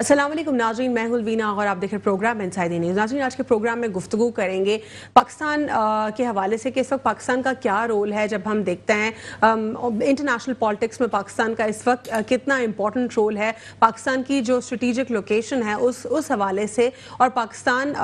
अस्सलाम वालेकुम नाज़रीन, मैं हुलवीना और आप देख रहे प्रोग्राम इनसाइड न्यूज़। नाज़रीन, आज के प्रोग्राम में गुफ्तगू करेंगे पाकिस्तान के हवाले से कि इस वक्त पाकिस्तान का क्या रोल है। जब हम देखते हैं इंटरनेशनल पॉलिटिक्स में पाकिस्तान का इस वक्त कितना इंपॉर्टेंट रोल है, पाकिस्तान की जो स्ट्रेटिजिक लोकेशन है उस हवाले से, और पाकिस्तान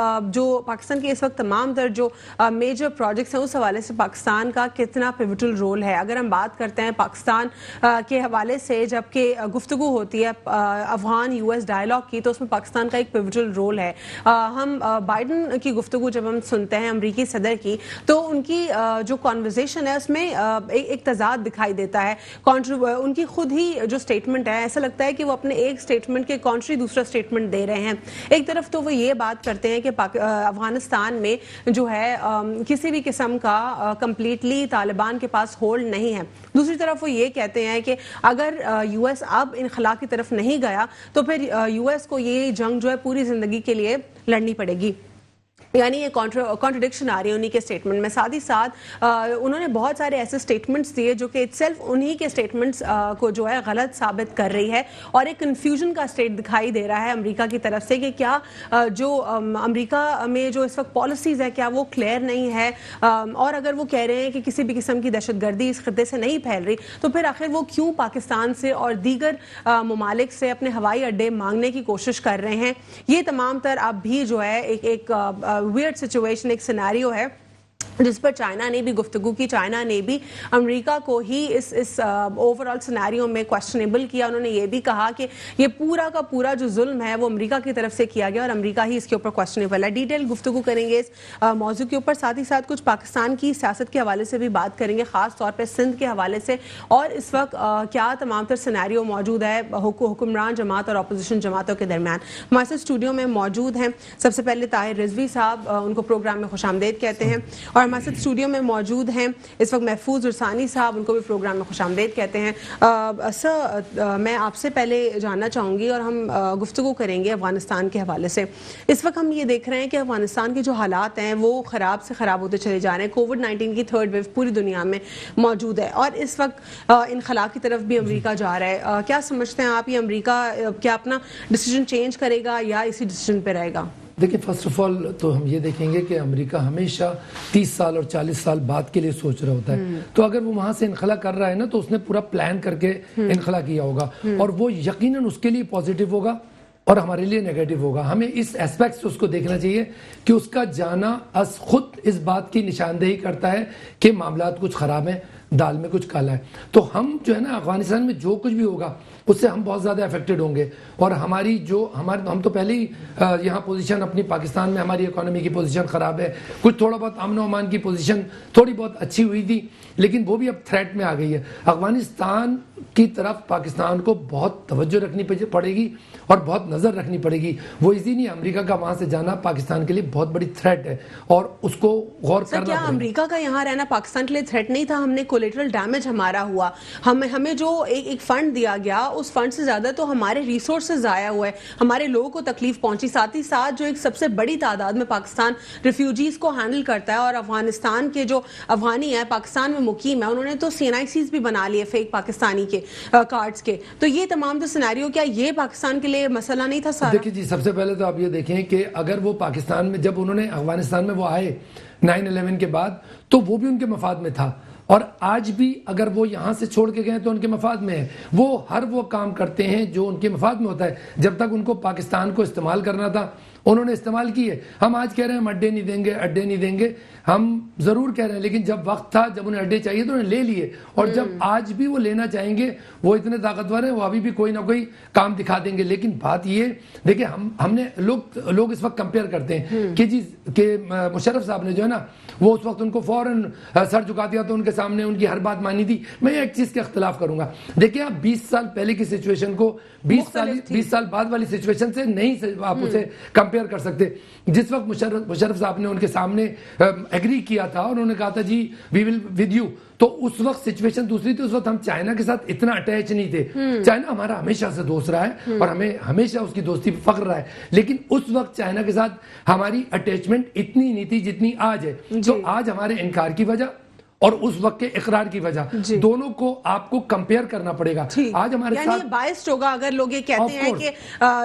के इस वक्त तमाम तर जो मेजर प्रोजेक्ट्स हैं उस हवाले से पाकिस्तान का कितना पिवटल रोल है। अगर हम बात करते हैं पाकिस्तान के हवाले से, जबकि गुफ्तगू होती है अफगान यूएस डायलॉग की, तो उसमें पाकिस्तान का एक पिवटल रोल है। हम बाइडन की गुफ्तगू जब हम सुनते हैं अमरीकी सदर की, तो उनकी जो कॉन्वर्जेशन है उसमें एक तजाद दिखाई देता है। उनकी खुद ही जो स्टेटमेंट है, ऐसा लगता है कि वो अपने एक स्टेटमेंट के कॉन्ट्री दूसरा स्टेटमेंट दे रहे हैं। एक तरफ तो वो ये बात करते हैं कि अफगानिस्तान में जो है किसी भी किस्म का कंप्लीटली तालिबान के पास होल्ड नहीं है। दूसरी तरफ वो ये कहते हैं कि अगर यूएस अब इनखला की तरफ नहीं गया तो फिर यूएस को ये जंग जो है पूरी जिंदगी के लिए लड़नी पड़ेगी। यानी ये कॉन्ट्रडिक्शन आ रही है उन्हीं के स्टेटमेंट में। साथ ही साथ उन्होंने बहुत सारे ऐसे स्टेटमेंट्स दिए जो कि इटसेल्फ उन्हीं के स्टेटमेंट्स को जो है गलत साबित कर रही है, और एक कन्फ्यूजन का स्टेट दिखाई दे रहा है अमेरिका की तरफ से कि क्या जो अमेरिका में जो इस वक्त पॉलिसीज़ है क्या वो क्लियर नहीं है, और अगर वो कह रहे हैं कि किसी भी किस्म की दहशतगर्दी इस खत्ते से नहीं फैल रही, तो फिर आखिर वो क्यों पाकिस्तान से और दीगर ममालिक से अपने हवाई अड्डे मांगने की कोशिश कर रहे हैं। ये तमाम तर अब भी जो है एक वियर्ड सिचुएशन, एक सिनेरियो है जिस पर चाइना ने भी गुफ्तगू की। चाइना ने भी अमेरिका को ही इस ओवरऑल सिनेरियो में क्वेश्चनेबल किया। उन्होंने ये भी कहा कि ये पूरा का पूरा जो जुल्म है वो अमेरिका की तरफ से किया गया और अमेरिका ही इसके ऊपर क्वेश्चनेबल है। डिटेल गुफ्तगू करेंगे इस मौजू के ऊपर। साथ ही साथ कुछ पाकिस्तान की सियासत के हवाले से भी बात करेंगे, ख़ास तौर पर सिंध के हवाले से, और इस वक्त क्या तमाम तर सिनेरियो मौजूद है हुक्मरान जमात और अपोजिशन जमातों के दरमियान। हमारे साथ स्टूडियो में मौजूद हैं सबसे पहले ताहिर रिजवी साहब, उनको प्रोग्राम में खुशामदीद कहते हैं, और हमारे साथ स्टूडियो में मौजूद हैं इस वक्त महफूज उरसानी साहब, उनको भी प्रोग्राम में खुशामदीद कहते हैं। सर, मैं आपसे पहले जानना चाहूँगी और हम गुफ्तगू करेंगे अफगानिस्तान के हवाले से। इस वक्त हम ये देख रहे हैं कि अफगानिस्तान के जो हालात हैं वो ख़राब से ख़राब होते चले जा रहे हैं। कोविड-19 की थर्ड वेव पूरी दुनिया में मौजूद है और इस वक्त इनखला की तरफ भी अमेरिका जा रहा है। क्या समझते हैं आप, ये अमेरिका क्या अपना डिसीजन चेंज करेगा या इसी डिसीजन पर रहेगा? देखिए, फर्स्ट ऑफ ऑल तो हम ये देखेंगे कि अमेरिका हमेशा 30 साल और 40 साल बाद के लिए सोच रहा होता है। तो अगर वो वहां से इनखला कर रहा है ना, तो उसने पूरा प्लान करके इनखला किया होगा, और वो यकीनन उसके लिए पॉजिटिव होगा और हमारे लिए नेगेटिव होगा। हमें इस एस्पेक्ट से उसको देखना चाहिए कि उसका जाना अस खुद इस बात की निशानदेही करता है कि मामलात कुछ ख़राब हैं, दाल में कुछ काला है। तो हम जो है ना, अफगानिस्तान में जो कुछ भी होगा उससे हम बहुत ज़्यादा अफेक्टेड होंगे, और हम तो पहले ही यहाँ पोजीशन अपनी पाकिस्तान में, हमारी इकोनॉमी की पोजीशन ख़राब है। कुछ थोड़ा बहुत अमन अमान की पोजीशन थोड़ी बहुत अच्छी हुई थी, लेकिन वो भी अब थ्रेट में आ गई है। अफगानिस्तान की तरफ पाकिस्तान को बहुत तवज्जो रखनी पड़ेगी और बहुत नज़र रखनी पड़ेगी। वो इजी नहीं, अमेरिका का वहाँ से जाना पाकिस्तान के लिए बहुत बड़ी थ्रेट है और उसको गौर करना क्या अमेरिका का यहाँ रहना पाकिस्तान के लिए थ्रेट नहीं था? हमने कोलेटरल डैमेज हमारा हुआ, हमें जो एक फंड दिया गया उस फंड से ज्यादा तो हमारे रिसोर्सेज आया हुआ है, हमारे लोगों को तकलीफ पहुंची। साथ ही साथ जो एक सबसे बड़ी तादाद में पाकिस्तान रिफ्यूजीज को हैंडल करता है, और अफगानिस्तान के जो अफगानी है पाकिस्तान में मुकीम है, उन्होंने तो CNICs भी बना लिए फेक पाकिस्तानी के कार्ड्स के। तो ये तमाम तो सिनेरियो, क्या ये पाकिस्तान के लिए मसला नहीं था सारा? देखिए जी, सबसे पहले तो आप ये देखें कि अगर वो पाकिस्तान में, जब उन्होंने अफगानिस्तान में वो आए 9/11 के बाद, तो वो भी उनके मफाद में था, और आज भी अगर वो यहाँ से छोड़ के गए तो उनके मफाद में है। वो हर वो काम करते हैं जो उनके मफाद में होता है। जब तक उनको पाकिस्तान को इस्तेमाल करना था उन्होंने इस्तेमाल किए। हम आज कह रहे हैं हम अड्डे नहीं देंगे, हम ज़रूर कह रहे हैं, लेकिन जब वक्त था, जब उन्हें अड्डे चाहिए तो उन्हें ले लिए, और जब आज भी वो लेना चाहेंगे, वो इतने ताकतवर हैं, वो अभी भी कोई ना कोई काम दिखा देंगे। लेकिन बात ये, देखिए, हमने लोग इस वक्त कंपेयर करते हैं कि जी के मुशर्रफ साहब ने जो है ना, वो उस वक्त उनको फौरन सर झुका दिया तो उनके सामने उनकी हर बात मानी थी। मैं एक चीज़ के अख्तिलाफ करूंगा। देखिए, आप 20 साल पहले की सिचुएशन को 20 साल बाद वाली सिचुएशन से नहीं आप उसे कंपेयर कर सकते। जिस वक्त मुशर्रफ साहब ने उनके सामने एग्री किया था और उन्होंने कहा था जी वी विल विद यू, तो उस वक्त सिचुएशन दूसरी थी। उस वक्त हम चाइना के साथ इतना अटैच नहीं थे। चाइना हमारा हमेशा से दोस्त रहा है और हमें हमेशा उसकी दोस्ती पर फख्र रहा है, लेकिन उस वक्त चाइना के साथ हमारी अटैचमेंट इतनी नहीं थी जितनी आज है। तो आज हमारे इनकार की वजह और उस वक्त के इकरार की वजह, दोनों को आपको कंपेयर करना पड़ेगा। आज हमारे साथ बायस्ड होगा अगर लोग ये कहते हैं कि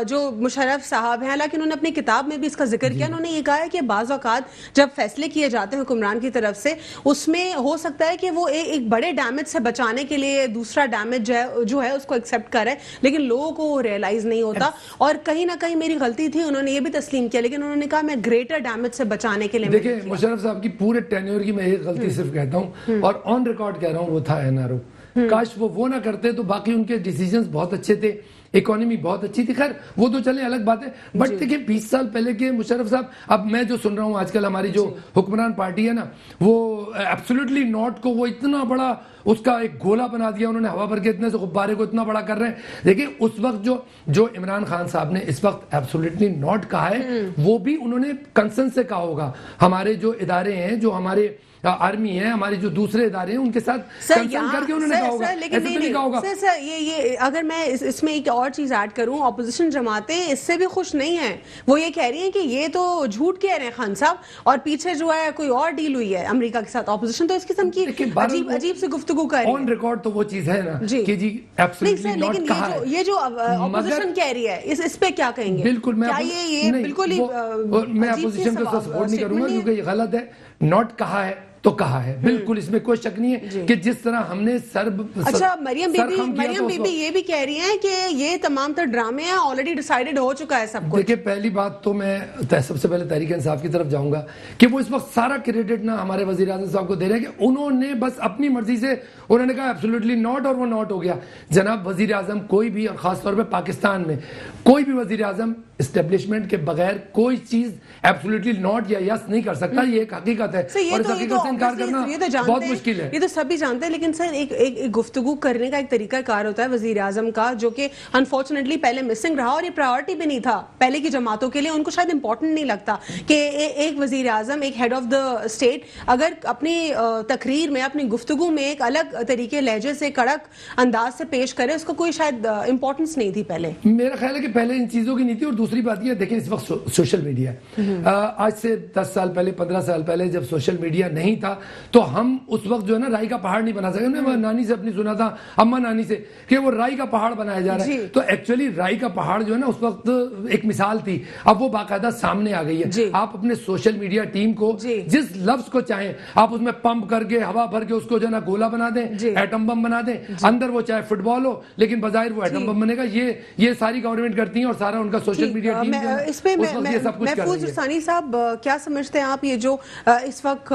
जो मुशर्रफ साहब हैं, हालांकि उन्होंने अपनी किताब में भी इसका जिक्र किया, उन्होंने ये कहा है कि बाज़ औक़ात जब फैसले किए जाते हैं हुक्मरान की तरफ से, उसमें हो सकता है कि वो एक बड़े डैमेज से बचाने के लिए दूसरा डैमेज जो है उसको एक्सेप्ट करे, लेकिन लोगों को रियलाइज नहीं होता। और कहीं ना कहीं मेरी गलती थी, उन्होंने ये भी तस्लीम किया, लेकिन उन्होंने कहा मैं ग्रेटर डैमेज से बचाने के लिए। देखिए मुशर्रफ साहब की पूरे टेन्योर की मैं एक गलती सिर्फ कहता हूं और ऑन रिकॉर्ड कह रहा हूं, वो था एनआरओ। काश वो ना करते तो बाकी उनके डिसीजंस बहुत अच्छे थे, इकोनॉमी बहुत अच्छी थी। खैर वो तो चले अलग बात है, बट देखिए 20 साल पहले के मुशर्रफ साहब, अब मैं जो सुन रहा हूं आजकल हमारी जो हुक्मरान पार्टी है ना, वो एब्सोल्युटली नॉट को वो इतना बड़ा उसका एक गोला बना दिया उन्होंने, हवा भर के इतने से गुब्बारे को इतना बड़ा कर रहे हैं। देखिए उस वक्त जो इमरान खान साहब ने इस वक्त एब्सोल्युटली नॉट कहा है, वो भी उन्होंने कंसर्न से कहा होगा। हमारे जो इदारे हैं, जो हमारे आर्मी है, हमारे जो दूसरे इदारे हैं, उनके साथ कंसर्न करके उन्होंने कहा होगा, लेकिन नहीं कहा होगा। सर ये अगर मैं इसमें एक और चीज ऐड करूं, ऑपोजिशन जमातें इससे भी खुश नहीं है। वो ये कह रही हैं कि ये तो झूठ कह रहे हैं खान साहब, और पीछे जो है कोई और डील हुई है अमेरिका के साथ। ऑपोजिशन तो इस किस्म की अजीब सी गुफ्तगू कर रही है। ऑन रिकॉर्ड तो वो चीज है ना कि जी एब्सोल्युटली नॉट कहा है। ये जो ऑपोजिशन कह रही है, इस पे क्या कहेंगे? बिल्कुल मैं बिल्कुल ही मैं अपोजिशन को सपोर्ट नहीं करूंगा, क्योंकि ये गलत है। नॉट कहा है तो कहा है, बिल्कुल इसमें कोई शक नहीं है कि जिस तरह हमने अच्छा मरियम बीबी ये भी कह रही हैं कि ये तमाम तर ड्रामे हैं, ऑलरेडी डिसाइडेड हो चुका है सब कुछ। देखिए पहली बात तो मैं सबसे पहले तहरीक इंसाफ की तरफ जाऊंगा कि वो इस वक्त सारा क्रेडिट ना हमारे वजीर आज़म साहब को दे रहे हैं कि उन्होंने बस अपनी मर्जी से उन्होंने कहा एब्सोल्युटली नॉट, और वो नॉट हो गया। जनाब वजीर आज़म कोई भी, खासतौर पर पाकिस्तान में कोई भी वजीर आज़म एस्टेब्लिशमेंट के बगैर कोई चीज एब्सोल्युटली नॉट या यस नहीं कर सकता। ये एक हकीकत है और इस हकीकत से इनकार करना बहुत मुश्किल है। ये तो सभी जानते हैं, लेकिन सर एक गुफ्तगू करने का एक तरीका कार होता है वजीर आजम का, जो कि अनफॉर्चुनेटली पहले मिसिंग रहा, और ये प्रायोरिटी भी नहीं था पहले की जमातों के लिए। उनको शायद इंपॉर्टेंट नहीं लगता कि एक वजीर आजम, एक हेड ऑफ द स्टेट, अगर अपनी तकरीर में, अपनी गुफ्तगू में एक अलग तरीके, लहजे से, कड़क अंदाज से पेश करे, उसको कोई शायद इंपॉर्टेंस नहीं थी पहले। मेरा ख्याल है कि पहले इन चीजों की नहीं थी। और दूसरी बात यह, देखें इस वक्त सोशल मीडिया, आज से 10 साल पहले, 15 साल पहले जब सोशल मीडिया नहीं था, तो हम उस वक्त जो है ना राई का पहाड़ नहीं बना सके। मैं नानी से अपनी सुना था, अम्मा नानी से, कि वो राई का पहाड़ बनाया जा रहा है। तो एक्चुअली राई का पहाड़ जो है ना उस वक्त एक मिसाल थी, अब वो बाकायदा सामने आ गई है। आप अपने सोशल मीडिया टीम को जिस लफ्ज को चाहें आप उसमें पंप करके, हवा भर के उसको जो है ना गोला बना दें, एटम बम बना दें। अंदर वो चाहे फुटबॉल हो, लेकिन बाहर वो एटम बम बनेगा। ये सारी गवर्नमेंट करती है और सारा उनका सोशल मीडिया टीम इस पे महफूज रसानी साहब क्या समझते हैं आप, ये जो इस वक्त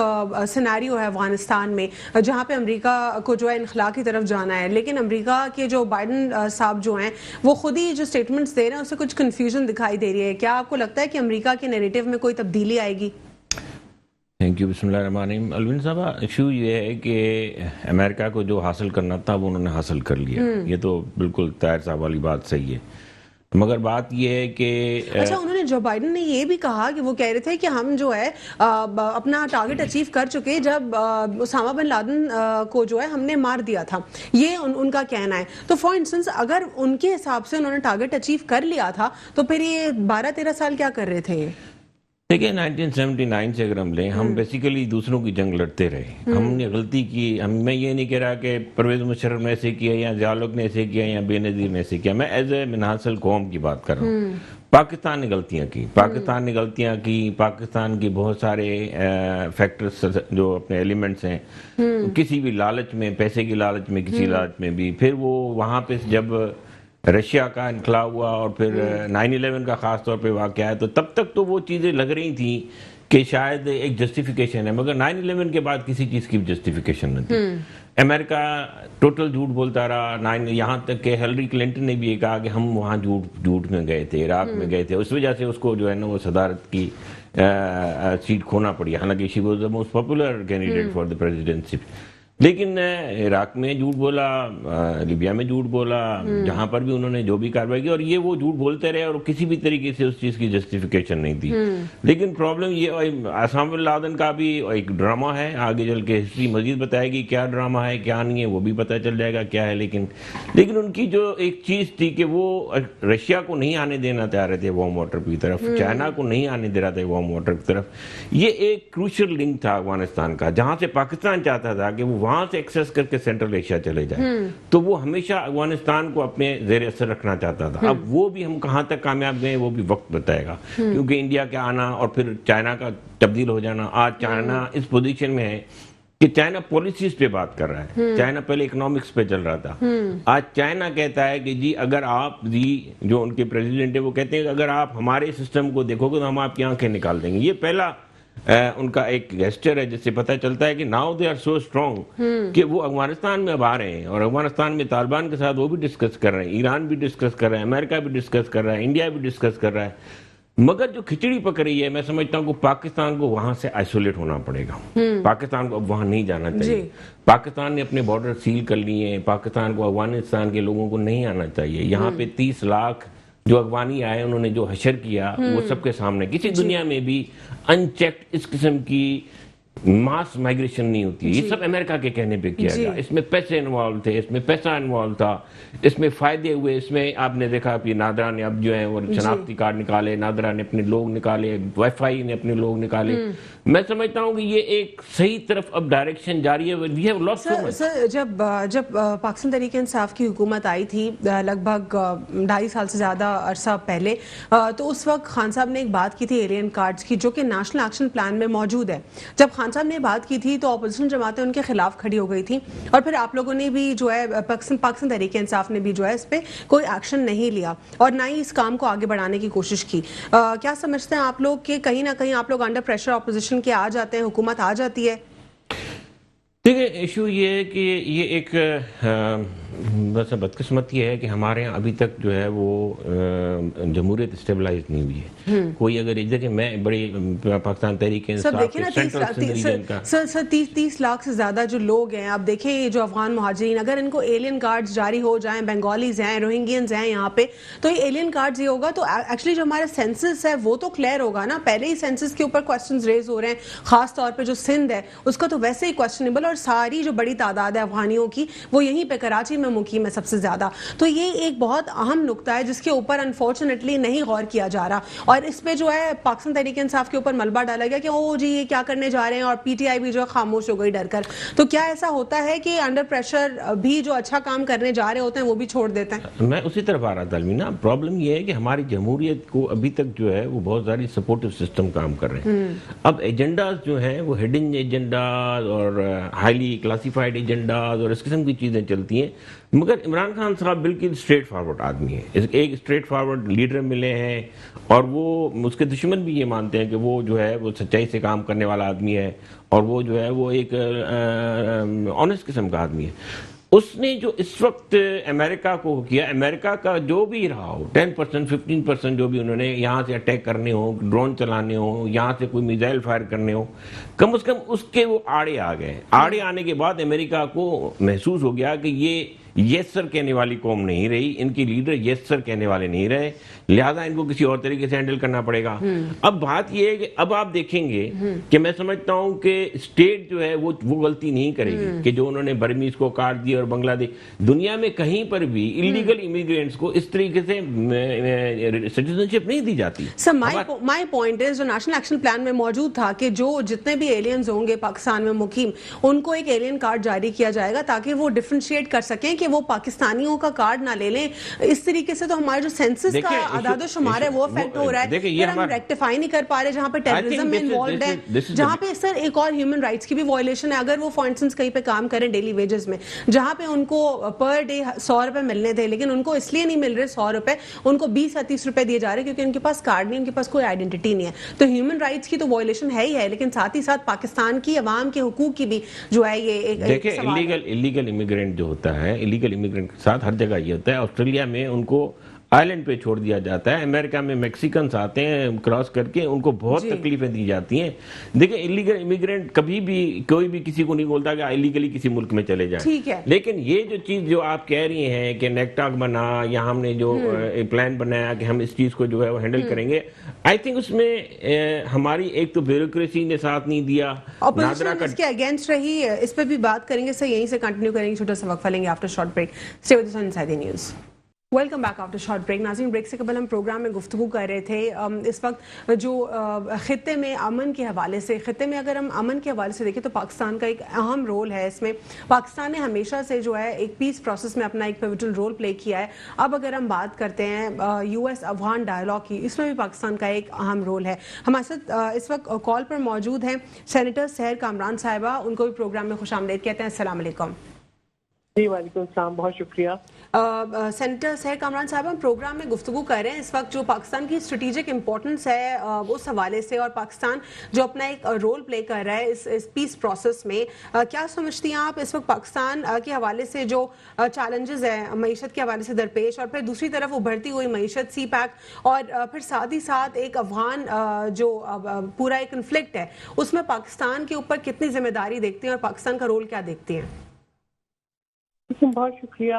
सिनेरियो है अफगानिस्तान में, जहां पे अमेरिका को जो है इनखला की तरफ जाना है, लेकिन अमेरिका के जो बाइडन साहब जो हैं वो खुद ही जो स्टेटमेंट्स दे रहे हैं उससे कुछ कंफ्यूजन दिखाई दे रही है। क्या आपको लगता है कि अमेरिका के नैरेटिव में कोई तब्दीली आएगी? Thank you. बिस्मिल्लाहिर्रहमानिर्रहीम। अलविन साहब, इशू ये है कि अमेरिका को जो हासिल करना था वो उन्होंने हासिल कर लिया। ये तो बिल्कुल ताहिर साहब वाली बात सही है, मगर बात यह है कि अच्छा, उन्होंने, जो बाइडन ने ये भी कहा कि वो कह रहे थे कि हम जो है अपना टारगेट अचीव कर चुके जब उसामा बिन लादेन को जो है हमने मार दिया था। ये उनका कहना है। तो फॉर इंस्टेंस अगर उनके हिसाब से उन्होंने टारगेट अचीव कर लिया था तो फिर ये 12-13 साल क्या कर रहे थे? देखिए 1979 से अगर हम लें, हम बेसिकली दूसरों की जंग लड़ते रहे। हमने गलती की। मैं ये नहीं कह रहा कि परवेज मुशर्रफ ने ऐसे किया या ज़ियाउल ने ऐसे किया या बेनज़ीर ने ऐसे किया। मैं एज ए मिनहासल कौम की बात कर रहा हूँ। पाकिस्तान ने गलतियाँ की, पाकिस्तान की बहुत सारे फैक्टर्स जो अपने एलिमेंट्स हैं, किसी भी लालच में, पैसे की लालच में, किसी लालच में भी, फिर वो वहाँ पे जब रशिया का इनकला हुआ और फिर 9/11 का खास तौर पे वाक़या है, तो तब तक तो वो चीज़ें लग रही थी कि शायद एक जस्टिफिकेशन है, मगर 9/11 के बाद किसी चीज़ की जस्टिफिकेशन नहीं थी। अमेरिका टोटल झूठ बोलता रहा। यहाँ तक कि हिलरी क्लिंटन ने भी ये कहा कि हम वहाँ झूठ में गए थे, इराक में गए थे, उस वजह से उसको जो है ना वो सदारत की सीट खोना पड़ी, हालांकि she was the most popular candidate for the presidency. लेकिन इराक में झूठ बोला, लिबिया में झूठ बोला, जहां पर भी उन्होंने जो भी कार्रवाई की, और ये वो झूठ बोलते रहे और किसी भी तरीके से उस चीज की जस्टिफिकेशन नहीं थी। लेकिन प्रॉब्लम ये, ओसामा बिन लादेन का भी एक ड्रामा है, आगे चल के हिस्ट्री मजीद बताएगी क्या ड्रामा है क्या नहीं है, वो भी पता चल जाएगा क्या है। लेकिन उनकी जो एक चीज थी कि वो रशिया को नहीं आने देना चाह रहे थे वार्म वाटर की तरफ, चाइना को नहीं आने दे रहा था वार्म वाटर की तरफ। ये एक क्रूशियल लिंक था अफगानिस्तान का, जहां से पाकिस्तान चाहता था कि वो वहां से एक्सेस करके सेंट्रल एशिया चले जाए, तो वो हमेशा अफगानिस्तान को अपने जेर असर रखना चाहता था। अब वो भी हम कहां तक कामयाब गए वो भी वक्त बताएगा, क्योंकि इंडिया का आना और फिर चाइना का तब्दील हो जाना, आज चाइना इस पोजीशन में है कि चाइना पॉलिसीज पे बात कर रहा है। चाइना पहले इकोनॉमिक्स पे चल रहा था, आज चाइना कहता है कि जी अगर आप, जी जो उनके प्रेसिडेंट है वो कहते हैं कि अगर आप हमारे सिस्टम को देखोगे तो हम आपकी आंखें निकाल देंगे। ये पहला उनका एक गेस्चर है जिससे पता चलता है कि now they are so strong कि वो अफगानिस्तान में अब आ रहे हैं, और अफगानिस्तान में तालिबान के साथ वो भी डिस्कस कर रहे हैं, ईरान भी डिस्कस कर रहा है, अमेरिका भी डिस्कस कर रहा है, इंडिया भी डिस्कस कर रहा है। मगर जो खिचड़ी पक रही है, मैं समझता हूं कि पाकिस्तान को वहां से आइसोलेट होना पड़ेगा। पाकिस्तान को अब वहां नहीं जाना चाहिए। पाकिस्तान ने अपने बॉर्डर सील कर लिए हैं, पाकिस्तान को अफगानिस्तान के लोगों को नहीं आना चाहिए। यहाँ पे 30 लाख जो अफगानी आए, उन्होंने जो हशर किया वो सबके सामने, किसी दुनिया में भी अनचेक्ड इस किस्म की मास माइग्रेशन नहीं होती। ये सब अमेरिका के कहने पे किया गया। इसमें पैसे इन्वॉल्व थे, इसमें पैसा इन्वॉल्व था, इसमें फायदे हुए। इसमें आपने देखा कि नादरा ने अब जो है वो शनाख्ती कार्ड निकाले, नादरा ने अपने लोग निकाले, वाईफाई ने अपने लोग निकाले। मैं समझता हूँ कि ये एक सही तरफ अब डायरेक्शन जारी है। We have lost so much. Sir, जब पाकिस्तान तहरीक इंसाफ की हुकूमत आई थी लगभग 2.5 साल से ज्यादा अरसा पहले, तो उस वक्त खान साहब ने एक बात की थी एलियन कार्ड्स की, जो कि नेशनल एक्शन प्लान में मौजूद है। जब खान साहब ने बात की थी तो अपोजिशन जमातें उनके खिलाफ खड़ी हो गई थी, और फिर आप लोगों ने भी जो है पाकिस्तान तहरीक इंसाफ ने भी जो है इस पे कोई एक्शन नहीं लिया और ना ही इस काम को आगे बढ़ाने की कोशिश की। क्या समझते हैं आप लोग कि कहीं ना कहीं आप लोग अंडर प्रेशर अपोजिशन के आ जाते हैं, हुकूमत आ जाती है? देखिए, इशू ये है कि ये एक बस बदकिस्मती है कि हमारे यहाँ अभी तक जो है वो जमहूरियत स्टेबलाइज नहीं हुई है। कोई अगर इधर के, मैं बड़ी पाकिस्तान तहरीक इंसाफ सर 30 लाख से ज्यादा जो लोग हैं, आप देखें ये जो अफगान मुहाजिरीन, अगर इनको एलियन कार्ड्स जारी हो जाएं, बंगालीज हैं, रोहिंग्यंस हैं यहाँ पे, तो ये एलियन कार्ड्स ये होगा तो एक्चुअली जो हमारा सेंसस है वो तो क्लियर होगा ना। पहले ही सेंसस के ऊपर क्वेश्चंस रेज हो रहे हैं, खास तौर पे जो सिंध है उसका तो वैसे ही क्वेश्चनेबल, और सारी जो बड़ी तादाद है अफगानियों की वो यहीं पे कराची में मुकीम है सबसे ज्यादा। तो ये एक बहुत अहम नुक्ता है जिसके ऊपर अनफॉर्चुनेटली नहीं गौर किया जा रहा, और इस पे जो है पाकिस्तान तहरीक इंसाफ के ऊपर मलबा डाला गया कि ओ जी ये क्या करने जा रहे हैं, और पीटीआई भी जो है खामोश हो गई डरकर। तो क्या ऐसा होता है कि अंडर प्रेशर भी जो अच्छा काम करने जा रहे होते हैं वो भी छोड़ देते हैं? मैं उसी तरफ आ रहा था अलमीना। प्रॉब्लम ये है कि हमारी जमहूरियत को अभी तक जो है वो बहुत सारी सपोर्टिव सिस्टम काम कर रहे हैं। अब एजेंडाज जो है वो हिडन एजेंडाज और हाईली क्लासिफाइड एजेंडाज और इस किस्म की चीजें चलती हैं, मगर इमरान खान साहब बिल्कुल स्ट्रेट फॉरवर्ड आदमी है। एक स्ट्रेट फॉरवर्ड लीडर मिले हैं, और वो उसके दुश्मन भी ये मानते हैं कि वो जो है वो सच्चाई से काम करने वाला आदमी है, और वो जो है वो एक ऑनेस्ट किस्म का आदमी है। उसने जो इस वक्त अमेरिका को किया, अमेरिका का जो भी रहा हो 10% 15% जो भी उन्होंने यहाँ से अटैक करने हो, ड्रोन चलाने हो, यहाँ से कोई मिसाइल फायर करने हो, कम से कम उसके वो आड़े आ गए। आड़े आने के बाद अमेरिका को महसूस हो गया कि ये यस सर कहने वाली कौम नहीं रही, इनके लीडर यस सर कहने वाले नहीं रहे, लिहाजा इनको किसी और तरीके से हैंडल करना पड़ेगा। अब बात यह है कि अब आप देखेंगे कि मैं समझता हूं कि स्टेट जो है वो गलती नहीं करेगी कि जो उन्होंने बर्मीज को काट दिया और बांग्लादेश, दुनिया में कहीं पर भी इलीगल इमिग्रेंट्स को इस तरीके से सिटीजनशिप नहीं दी जाती। सर माय पॉइंट इज, जो नेशनल एक्शन प्लान में मौजूद था कि जो जितने भी एलियंस होंगे पाकिस्तान में मुकीम, उनको एक एलियन कार्ड जारी किया जाएगा ताकि वो डिफरेंशिएट कर सकें कि वो पाकिस्तानियों का कार्ड ना ले लें। इस तरीके से तो हमारे जो सेंसस का आदादो-शुमार है वो अफेक्ट हो रहा है, फिर हम रेक्टिफाई नहीं कर पा रहे, जहां पे टेररिज्म में इन्वॉल्व है, जहां पे सर एक और ह्यूमन राइट्स की भी वायलेशन है। अगर वो फॉर इंस्टेंस कहीं पे काम करें डेली वेजेस में, जहां पे उनको पर डे 100 रुपए मिलने थे, लेकिन उनको इसलिए नहीं मिल रहे 100 रुपए, उनको 20 या 30 रुपए दिए जा रहे क्योंकि उनके पास कार्ड नहीं, उनके पास कोई आइडेंटिटी नहीं है। तो ह्यूमन राइट्स की तो वायलेशन है ही है, लेकिन साथ ही साथ पाकिस्तान की अवाम के हुकूक की भी जो है ये एक इलीगल इमिग्रेंट जो होता है, इलीगल इमिग्रेंट के साथ हर जगह ये होता है। ऑस्ट्रेलिया में उनको आइलैंड पे छोड़ दिया जाता है। अमेरिका में मैक्सिकन्स आते हैं क्रॉस करके, उनको बहुत जी। तकलीफें दी जाती हैं। देखिए इलीगल इमिग्रेंट कभी भी कोई भी किसी को नहीं बोलता कि इलीगली किसी मुल्क में चले जाएं, ठीक है। लेकिन ये जो चीज़ जो आप कह रही हैं कि नेकटाक बना या हमने जो प्लान बनाया कि हम इस चीज़ को जो है वो हैंडल करेंगे, आई थिंक उसमें हमारी एक तो ब्यूरोक्रेसी ने साथ नहीं दिया, नादरा ऑपोजिशन का इसके अगेंस्ट रही, इस पर भी बात करेंगे सर, यहीं से कंटिन्यू करेंगे, छोटा सा वक्फा लेंगे after short break. Stay with us on inside the news. Welcome back after short break. नाज़रीन, ब्रेक से कबल हम प्रोग्राम में गुफ्तगू कर रहे थे इस वक्त जो ख़ित्ते में अमन के हवाले से, ख़ित्ते में अगर हम अमन के हवाले से देखें तो पाकिस्तान का एक अहम रोल है इसमें। पाकिस्तान ने हमेशा से जो है एक पीस प्रोसेस में अपना एक पिवटल रोल प्ले किया है। अब अगर हम बात करते हैं US अफगान डायलॉग की, इसमें भी पाकिस्तान का एक अहम रोल है। हमारे साथ इस वक्त कॉल पर मौजूद हैं सेनेटर सहर कामरान साहिबा, उनको भी प्रोग्राम में खुशामदीद कहते हैं। अस्सलाम वालेकुम। जी वालेकुम सलाम, बहुत शुक्रिया। सेनेटर सहर कामरान साहब, हम प्रोग्राम में गुफ्तगू कर रहे हैं इस वक्त जो पाकिस्तान की स्ट्रेटेजिक इंपॉर्टेंस है उस हवाले से, और पाकिस्तान जो अपना एक रोल प्ले कर रहा है इस पीस प्रोसेस में। क्या समझती हैं आप इस वक्त पाकिस्तान के हवाले से जो चैलेंजेस है मईशत के हवाले से दरपेश, और फिर दूसरी तरफ उभरती हुई मईशत, सी पैक, और फिर साथ ही साथ एक अफगान जो पूरा एक कन्फ्लिक्ट है, उसमें पाकिस्तान के ऊपर कितनी जिम्मेदारी देखती हैं और पाकिस्तान का रोल क्या देखती हैं? बहुत शुक्रिया।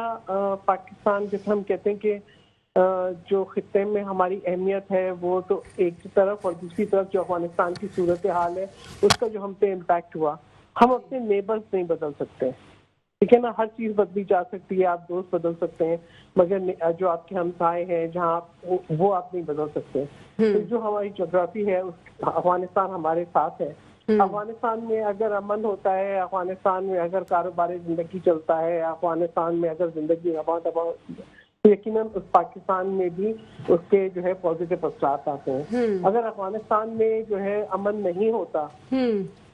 पाकिस्तान जैसे हम कहते हैं कि जो खित्ते में हमारी अहमियत है वो तो एक तरफ, और दूसरी तरफ जो अफगानिस्तान की सूरत हाल है उसका जो हम पे इम्पैक्ट हुआ, हम अपने नेबर्स नहीं बदल सकते, ठीक है ना। हर चीज़ बदली जा सकती है, आप दोस्त बदल सकते हैं, मगर जो आपके हमसाए हैं जहाँ वो आप नहीं बदल सकते। तो जो हमारी जोग्राफी है अफगानिस्तान हमारे साथ है। अफगानिस्तान में अगर अमन होता है, अफगानिस्तान में अगर कारोबारी जिंदगी चलता है, अफगानिस्तान में अगर जिंदगी तो यकीनन उस पाकिस्तान में भी उसके जो है पॉजिटिव असरात आते हैं। अगर अफगानिस्तान में जो है अमन नहीं होता,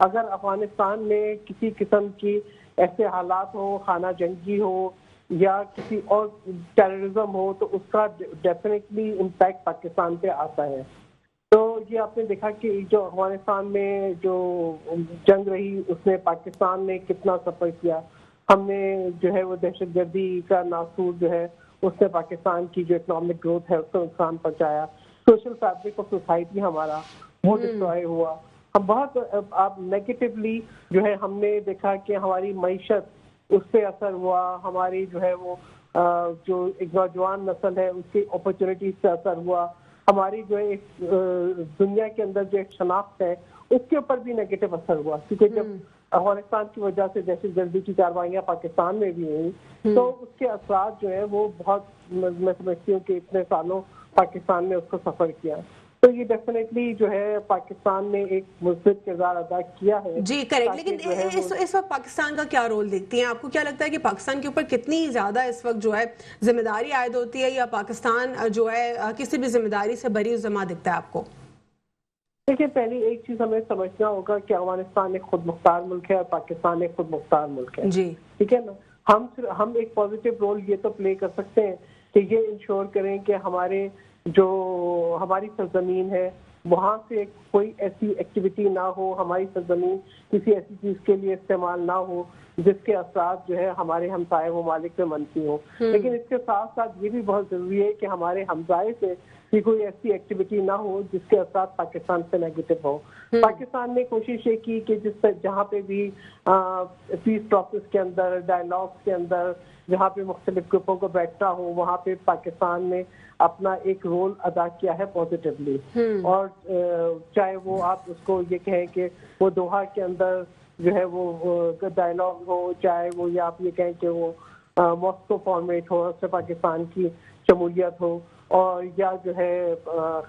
अगर अफगानिस्तान में किसी किस्म की ऐसे हालात हो, खाना जंगी हो या किसी और टेररिज्म हो, तो उसका डेफिनेटली इम्पैक्ट पाकिस्तान पे आता है। तो ये आपने देखा कि जो अफगानिस्तान में जो जंग रही उसमें पाकिस्तान ने कितना सफर किया। हमने जो है वो दहशतगर्दी का नासूर जो है उसने पाकिस्तान की जो इकोनॉमिक ग्रोथ है उसको नुकसान पहुंचाया। सोशल फैब्रिक ऑफ सोसाइटी हमारा वो डिस्ट्रॉय हुआ। हम बहुत आप नेगेटिवली जो है हमने देखा कि हमारी मईशत उस पर असर हुआ, हमारी जो है वो जो एक नौजवान नस्ल है उसकी अपॉर्चुनिटीज से असर हुआ, हमारी जो है एक दुनिया के अंदर जो एक शनाख्त है उसके ऊपर भी नेगेटिव असर हुआ। क्योंकि जब अफगानिस्तान की वजह से दहशतगर्दी की कार्रवाइयाँ पाकिस्तान में भी हुई तो उसके असरात जो है वो बहुत, मैं समझती हूँ कि इतने सालों पाकिस्तान ने उसको सफर किया। तो ये डेफिनेटली जो है पाकिस्तान ने एक मुस्बित किरदार अदा किया है। जी करेक्ट, लेकिन इस वक्त पाकिस्तान का क्या रोल देखती हैं? आपको क्या लगता है कि पाकिस्तान के ऊपर कितनी ज्यादा इस वक्त जो है जिम्मेदारी आयद होती है, या पाकिस्तान जो है किसी भी जिम्मेदारी से बरी जमा दिखता है आपको? देखिए, पहली एक चीज हमें समझना होगा कि अफगानिस्तान एक खुद मुख्तार मुल्क है और पाकिस्तान एक खुद मुख्तार मुल्क है। जी ठीक है ना। हम एक पॉजिटिव रोल ये तो प्ले कर सकते हैं कि ये इंश्योर करें कि हमारी सरजमीन है वहाँ से कोई ऐसी एक्टिविटी ना हो, हमारी सरजमीन किसी ऐसी चीज के लिए इस्तेमाल ना हो जिसके असरात जो है हमारे हमसाये ममालिक पे मनफी हो। लेकिन इसके साथ साथ ये भी बहुत जरूरी है कि हमारे हमसाये से कि कोई ऐसी एक्टिविटी ना हो जिसके असरात पाकिस्तान से नेगेटिव हो। पाकिस्तान ने कोशिश ये की कि जहाँ पे भी पीस प्रोसेस के अंदर, डायलॉग्स के अंदर जहाँ पे मुख्तलिफ ग्रुपों को बैठना हो, वहाँ पे पाकिस्तान ने अपना एक रोल अदा किया है पॉजिटिवली। और चाहे वो आप उसको ये कहें कि वो दोहा के अंदर जो है वो डायलॉग हो, चाहे वो या आप ये कहें कि वो मॉस्को फॉर्मेट हो, उससे पाकिस्तान की शमूलियत हो, और या जो है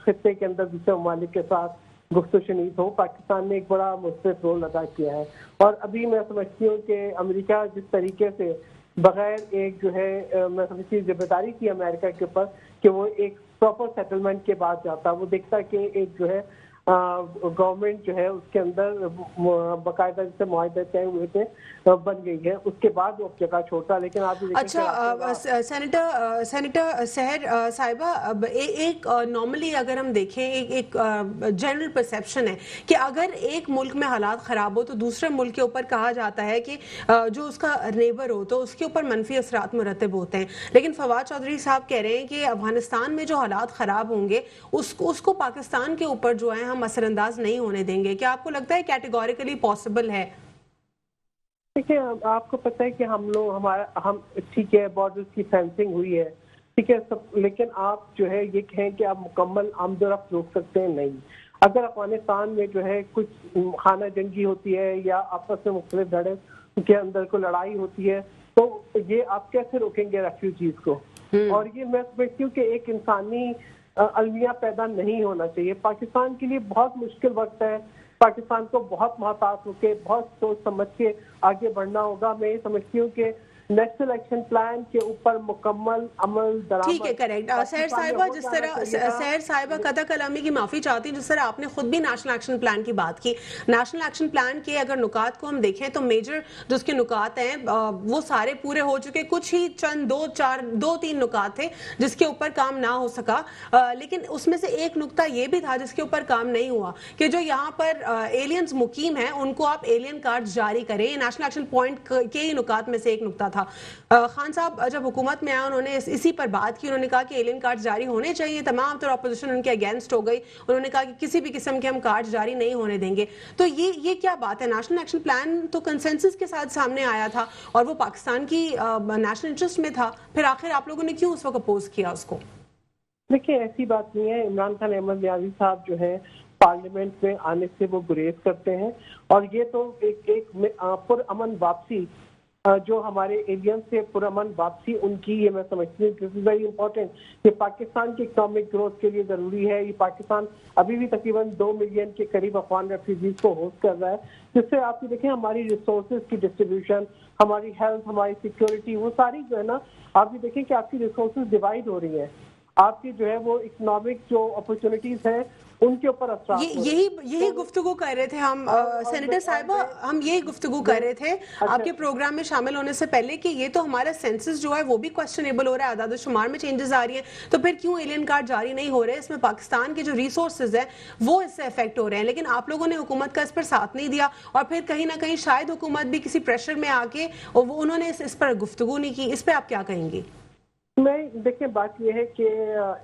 खित्ते के अंदर दूसरे ममालिक के साथ गुफ्तगू शनीद हो, पाकिस्तान ने एक बड़ा मुस्बित रोल अदा किया है। और अभी मैं समझती हूँ कि अमेरिका जिस तरीके से बगैर एक जो है मैं समझती हूँ जिम्मेदारी थी अमेरिका के ऊपर कि वो एक प्रॉपर सेटलमेंट के बाद जाता, वो देखता कि एक जो है गवर्नमेंट जो है उसके अंदर बाकायदा जैसे मुआहदे तय हुए थे बन गई है, उसके बाद वो जगह छोड़ता। लेकिन आप भी देखें अच्छा, सेनेटर सहर साहिबा, अब एक नॉर्मली अगर हम देखें एक जनरल परसेप्शन है कि अगर एक मुल्क में हालात ख़राब हो तो दूसरे मुल्क के ऊपर कहा जाता है कि जो उसका नेबर हो तो उसके ऊपर मनफी असरात मुरतब होते हैं। लेकिन फवाद चौधरी साहब कह रहे हैं कि अफगानिस्तान में जो हालात ख़राब होंगे उसको पाकिस्तान के ऊपर जो है हम असरअंदाज नहीं होने देंगे। क्या आपको लगता है कैटेगोरिकली पॉसिबल है? देखिए, आपको पता है कि हम ठीक है, बॉर्डर्स की फेंसिंग हुई है, ठीक है सब, लेकिन आप जो है ये कहें कि आप मुकम्मल आमदोरफ्त रोक सकते हैं, नहीं। अगर अफगानिस्तान में जो है कुछ खाना जंगी होती है या आपस में मुख्तलिफ धड़े के अंदर को लड़ाई होती है तो ये आप कैसे रोकेंगे रेफ्यूजीज को? और ये मैं समझती हूँ कि एक इंसानी अलमिया पैदा नहीं होना चाहिए। पाकिस्तान के लिए बहुत मुश्किल वक्त है, पाकिस्तान को बहुत मोहतात होकर बहुत सोच समझ के आगे बढ़ना होगा। मैं ये समझती हूँ कि नेशनल एक्शन प्लान के ऊपर मुकम्मल अमल दरामद। ठीक है, करेक्ट। सहर साहिबा, जिस तरह सहर साहिबा कथा कलामी की माफी चाहती हूँ, जिस तरह आपने खुद भी नेशनल एक्शन प्लान की बात की, नेशनल एक्शन प्लान के अगर नुकात को हम देखें तो मेजर जो उसके नुकात हैं वो सारे पूरे हो चुके, कुछ ही चंद दो तीन नुकात थे जिसके ऊपर काम ना हो सका। लेकिन उसमें से एक नुकता ये भी था जिसके ऊपर काम नहीं हुआ कि जो यहाँ पर एलियंस मुकीम हैं उनको आप एलियन कार्ड जारी करें। नेशनल एक्शन पॉइंट के ही नुकात में से एक नुकता था। खान साहब जब हुकूमत में आए उन्होंने इसी पर बात की, उन्होंने कहा कि एलियन कार्ड जारी होने चाहिए, तमाम तरह अपोजिशन उनके अगेंस्ट हो गई, उन्होंने कहा कि किसी भी किस्म के हम कार्ड जारी नहीं होने देंगे। तो ये क्या बात है? नेशनल एक्शन प्लान तो कंसेंसस के साथ सामने आया था और वो पाकिस्तान की नेशनल इंटरेस्ट में था, फिर आखिर आप लोगों ने क्यों उस वक्त अपोज किया उसको? देखिए, ऐसी बात नहीं है। इमरान खान अहमद नियाज़ी साहब जो है पार्लियामेंट में आने से वो गुरेज करते हैं और ये तो एक पुरअमन वापसी, जो हमारे एलियन से पुरअमन वापसी उनकी, ये मैं समझती हूँ दिस इज वेरी इंपॉर्टेंट। ये पाकिस्तान की इकोनॉमिक ग्रोथ के लिए जरूरी है। ये पाकिस्तान अभी भी तकरीबन 2 मिलियन के करीब अफगान रेफ्यूजीज को होस्ट कर रहा है, जिससे आप ये देखें हमारी रिसोर्सेज की डिस्ट्रीब्यूशन, हमारी हेल्थ, हमारी सिक्योरिटी, वो सारी जो है ना, आप ये देखें कि आपकी रिसोर्सेज डिवाइड हो रही है, आपकी जो है वो इकोनॉमिक जो अपॉर्चुनिटीज हैं उनके ऊपर असर। यही गुफ्तगू कर रहे थे हम सेनेटर साहिबा, हम यही गुफ्तगू कर रहे थे आपके प्रोग्राम में शामिल होने से पहले कि ये तो हमारा सेंसस जो है वो भी क्वेश्चनेबल हो रहा है, आदाद शुमार में चेंजेस आ रही हैं, तो फिर क्यों एलियन कार्ड जारी नहीं हो रहे? इसमें पाकिस्तान के जो रिसोर्सेज है वो इससे अफेक्ट हो रहे हैं, लेकिन आप लोगों ने हुकूमत का इस पर साथ नहीं दिया और फिर कहीं ना कहीं शायद हुकूमत भी किसी प्रेशर में आके और उन्होंने इस पर गुफ्तगू नहीं की। इस पर आप क्या कहेंगी? मैं देखिए, बात यह है कि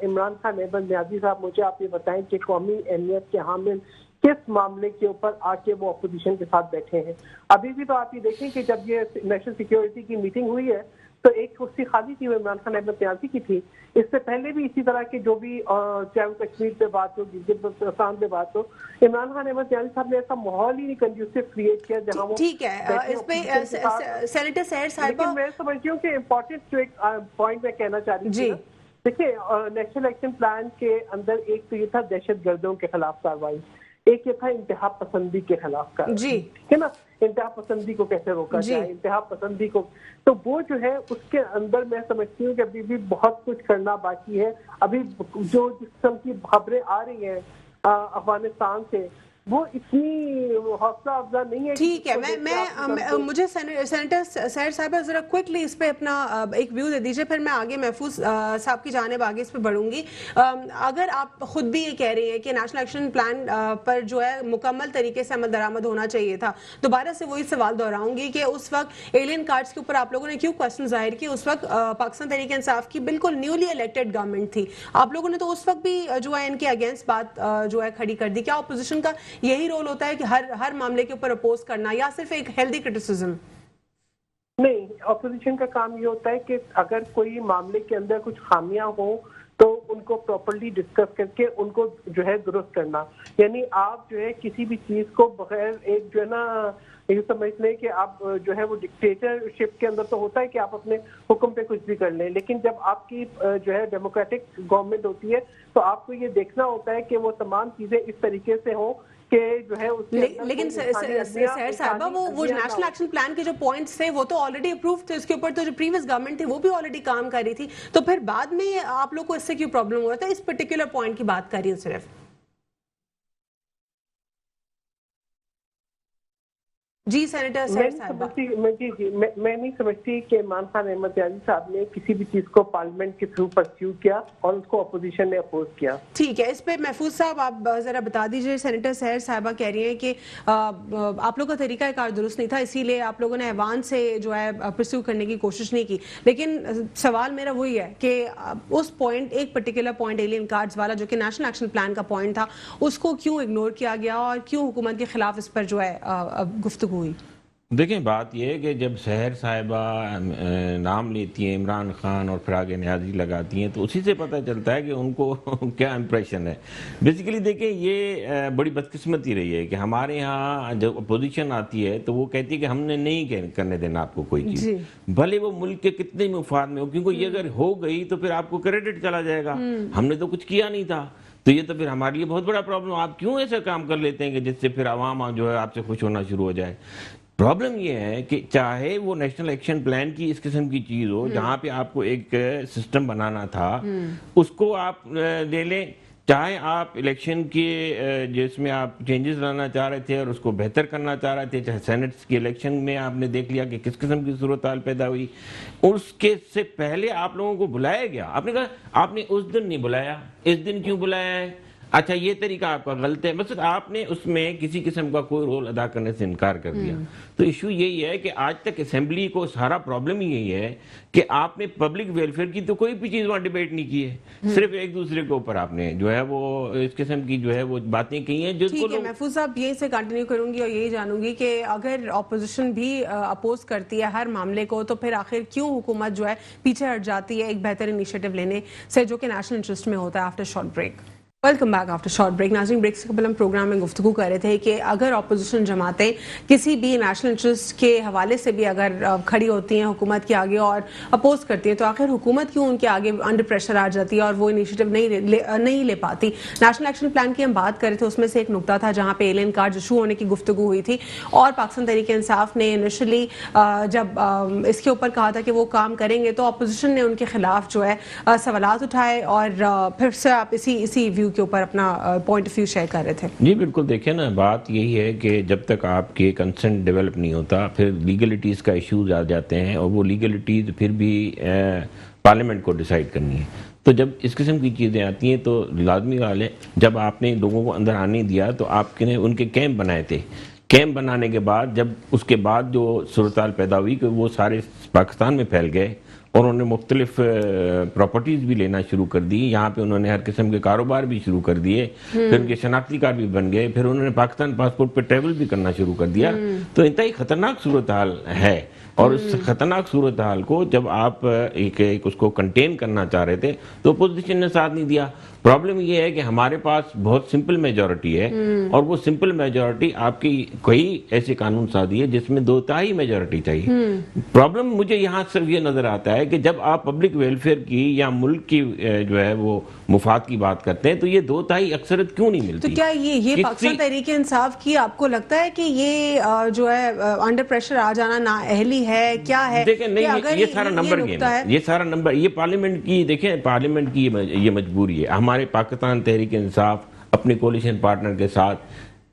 इमरान खान अहमद नियाज़ी साहब, मुझे आप ये बताएं कि कौमी अहमियत के हामिल किस मामले के ऊपर आके वो अपोजिशन के साथ बैठे हैं? अभी भी तो आप ये देखें कि जब ये नेशनल सिक्योरिटी की मीटिंग हुई है तो एक कुर्सी खाली थी, वो इमरान खान अहमद नियाज़ी की थी। इससे पहले भी इसी तरह के जो भी जम्मू कश्मीर पे बात हो, गिलगित पे बात हो, इमरान खान अहमद नियाज़ी साहब ने ऐसा माहौल ही नहीं कंड्यूसिव क्रिएट किया जहां वो। ठीक है, इस पे सेनेटर सहर साहिबा, मैं समझती हूँ कि इम्पोर्टेंट जो एक पॉइंट मैं कहना चाह रही थी, देखिए नेशनल एक्शन प्लान के अंदर एक तो ये था दहशत गर्दों के खिलाफ कार्रवाई, एक ये था इंतहा पसंदी के खिलाफ कार्रवाई, ठीक है ना, इंतहा पसंदी को कैसे रोका जाए, इंतहा पसंदी को, तो वो जो है उसके अंदर मैं समझती हूँ कि अभी भी बहुत कुछ करना बाकी है। अभी जो जिस किस्म की खबरें आ रही हैं अफगानिस्तान से, वो इतनी हौसला अफजा नहीं है। ठीक है, मैं मुझे सेनेटर सहर साहब जरा क्विकली इस पे अपना एक व्यू दे दीजिए, फिर मैं आगे महफूज साहब की जानिब आगे इस पे बढ़ूंगी। अगर आप खुद भी ये कह रही हैं कि नेशनल एक्शन प्लान पर जो है मुकम्मल तरीके से अमल दरामद होना चाहिए था, दोबारा से वही सवाल दोहराऊंगी कि उस वक्त एलियन कार्ड्स के ऊपर आप लोगों ने क्यों क्वेश्चन जाहिर किए? उस वक्त पाकिस्तान तहरीक इंसाफ की बिल्कुल न्यूली इलेक्टेड गवर्नमेंट थी, आप लोगों ने तो उस वक्त भी जो है इनके अगेंस्ट बात जो है खड़ी कर दी। क्या अपोजिशन का यही रोल होता है कि हर मामले के ऊपर अपोज करना, या सिर्फ एक हेल्दी क्रिटिसिज्म? नहीं, ऑपोजिशन का काम ये होता है कि अगर कोई मामले के अंदर कुछ खामियां हो तो उनको प्रॉपर्ली डिस्कस करके उनको जो है दुरुस्त करना। यानी आप जो है किसी भी चीज को बगैर एक जो है ना ये समझ लें कि आप जो है वो डिक्टेटरशिप के अंदर तो होता है कि आप अपने हुक्म पे कुछ भी कर लें, लेकिन जब आपकी जो है डेमोक्रेटिक गवर्नमेंट होती है तो आपको ये देखना होता है कि वो तमाम चीजें इस तरीके से हो कि जो है लेकिन सहर साहबा, वो नेशनल एक्शन प्लान के जो पॉइंट्स थे वो तो ऑलरेडी अप्रूव थे, उसके ऊपर तो जो प्रीवियस गवर्नमेंट थी वो भी ऑलरेडी काम कर रही थी, तो फिर बाद में आप लोग को इससे क्यों प्रॉब्लम हुआ था? इस पर्टिकुलर पॉइंट की बात कर रही हूँ सिर्फ। जी सेनेटर मैं सैयद नहीं साहिबा। समझती मैं नहीं समझती कि इमरान खान अहमद यानी साहब ने किसी भी चीज को पार्लियामेंट के थ्रू परस्यू किया और उसको अपोजिशन ने अपोज किया। ठीक है, इस पे महफूज साहब आप जरा बता दीजिए। सेनेटर सहर साहिबा कह रही हैं कि आप लोगों का तरीका कार दुरुस्त नहीं था, इसीलिए आप लोगों ने ऐवान से जो है परस्यू करने की कोशिश नहीं की। लेकिन सवाल मेरा वही है कि उस पॉइंट, एक पर्टिकुलर पॉइंट एलियन कार्ड्स वाला जो कि नेशनल एक्शन प्लान का पॉइंट था, उसको क्यों इग्नोर किया गया और क्यों हुकूमत के खिलाफ इस पर जो है गुफ्तगू हुई? देखें, बात यह है कि जब सहर साहिबा नाम लेती हैं इमरान खान और फिर आगे न्याजी लगाती हैं, तो उसी से पता चलता है कि उनको क्या इंप्रेशन है। बेसिकली देखें, ये बड़ी बदकिस्मती रही है कि हमारे यहाँ जब अपोजिशन आती है तो वो कहती है कि हमने नहीं करने देना आपको कोई चीज़, भले वो मुल्क के कितने मुफाद में हो, क्योंकि ये अगर हो गई तो फिर आपको क्रेडिट चला जाएगा, हमने तो कुछ किया नहीं था। तो ये तो फिर हमारे लिए बहुत बड़ा प्रॉब्लम। आप क्यों ऐसा काम कर लेते हैं कि जिससे फिर आवाम जो है आपसे खुश होना शुरू हो जाए। प्रॉब्लम ये है कि चाहे वो नेशनल एक्शन प्लान की इस किस्म की चीज हो जहां पे आपको एक सिस्टम बनाना था, उसको आप ले लें, चाहे आप इलेक्शन के जिसमें आप चेंजेस लाना चाह रहे थे और उसको बेहतर करना चाह रहे थे, चाहे सेनेट्स के इलेक्शन में आपने देख लिया कि किस किस्म की सूरत हाल पैदा हुई, उसके से पहले आप लोगों को बुलाया गया। आपने कहा आपने उस दिन नहीं बुलाया, इस दिन क्यों बुलाया है? अच्छा, ये तरीका आपका गलत है, बस आपने उसमें किसी किस्म का कोई रोल अदा करने से इनकार कर दिया। तो इशू यही है कि आज तक असेंबली को सारा प्रॉब्लम ही यही है कि आपने पब्लिक वेलफेयर की तो कोई भी चीज वहां डिबेट नहीं की है, सिर्फ एक दूसरे के ऊपर आपने जो है वो इस किस्म की जो है वो बातें कही हैं। ठीक है, महफूज साहब यही से कंटिन्यू करूंगी और यही जानूंगी कि अगर ऑपोजिशन भी अपोज करती है हर मामले को, तो फिर आखिर क्यों हुकूमत जो है पीछे हट जाती है एक बेहतर इनिशिएटिव लेने से जो कि नेशनल इंटरेस्ट में होता है। After short break, welcome back after short break. नाज़रीन, ब्रेक से कबल हम प्रोग्राम में गुफ्तगू कर रहे थे कि अगर अपोजिशन जमातें किसी भी नेशनल इंटरेस्ट के हवाले से भी अगर खड़ी होती हैं हुकूमत के आगे और अपोज करती हैं, तो आखिर हुकूमत क्यों उनके आगे अंडर प्रेशर आ जाती है और वो इनिशिएटिव नहीं ले पाती। नेशनल एक्शन प्लान की हम बात कर रहे थे, उसमें से एक नुकता था जहाँ पे एलियन कार्ड इशू होने की गुफ्तगू हुई थी और पाकिस्तान तहरीक इंसाफ ने इनिशियली जब इसके ऊपर कहा था कि वो काम करेंगे, तो अपोजिशन ने उनके खिलाफ जो है सवालात उठाए और फिर से आप इसी व्यू के ऊपर अपना पॉइंट ऑफ व्यू शेयर कर रहे थे। जी बिल्कुल, देखिए ना, बात यही है कि जब तक आपके कंसेंट डेवलप नहीं होता, फिर लीगलिटीज का इश्यूज आ जाते हैं और वो लीगलिटीज फिर भी पार्लियामेंट को डिसाइड करनी है। तो जब इस किस्म की चीज़ें आती हैं तो लाजमी वाले, जब आपने लोगों को अंदर आने दिया तो आपने उनके कैंप बनाए थे। कैंप बनाने के बाद जब उसके बाद जो सूरत हाल पैदा हुई कि वो सारे पाकिस्तान में फैल गए और उन्होंने मुख्तलिफ प्रॉपर्टीज़ भी लेना शुरू कर दी, यहाँ पे उन्होंने हर किस्म के कारोबार भी शुरू कर दिए, फिर उनके शनाख्ती कार्ड भी बन गए, फिर उन्होंने पाकिस्तान पासपोर्ट पे ट्रैवल भी करना शुरू कर दिया। तो इंतहाई खतरनाक सूरत हाल है और उस खतरनाक सूरत हाल को जब आप एक उसको कंटेन करना चाह रहे थे तो अपोजिशन ने साथ नहीं दिया। प्रॉब्लम ये है कि हमारे पास बहुत सिंपल मेजॉरिटी है और वो सिंपल मेजॉरिटी आपकी कई ऐसे कानून साजी है जिसमें 2/3 मेजॉरिटी चाहिए। प्रॉब्लम मुझे यहाँ सिर्फ ये नजर आता है कि जब आप पब्लिक वेलफेयर की या मुल्क की जो है वो मुफाद की बात करते हैं तो ये 2/3 अक्सरत क्यों नहीं मिलती। तो क्या ये पाकिस्तान तहरीक इंसाफ की आपको लगता है कि ये जो है अंडर प्रेशर आ जाना नाअहली है, क्या है? देखें, नहीं, ये सारा नंबर गेम है, ये सारा नंबर, ये पार्लियामेंट की, देखें पार्लियामेंट की ये मजबूरी है। हमारे पाकिस्तान तहरीक इंसाफ अपने कोलिशन पार्टनर के साथ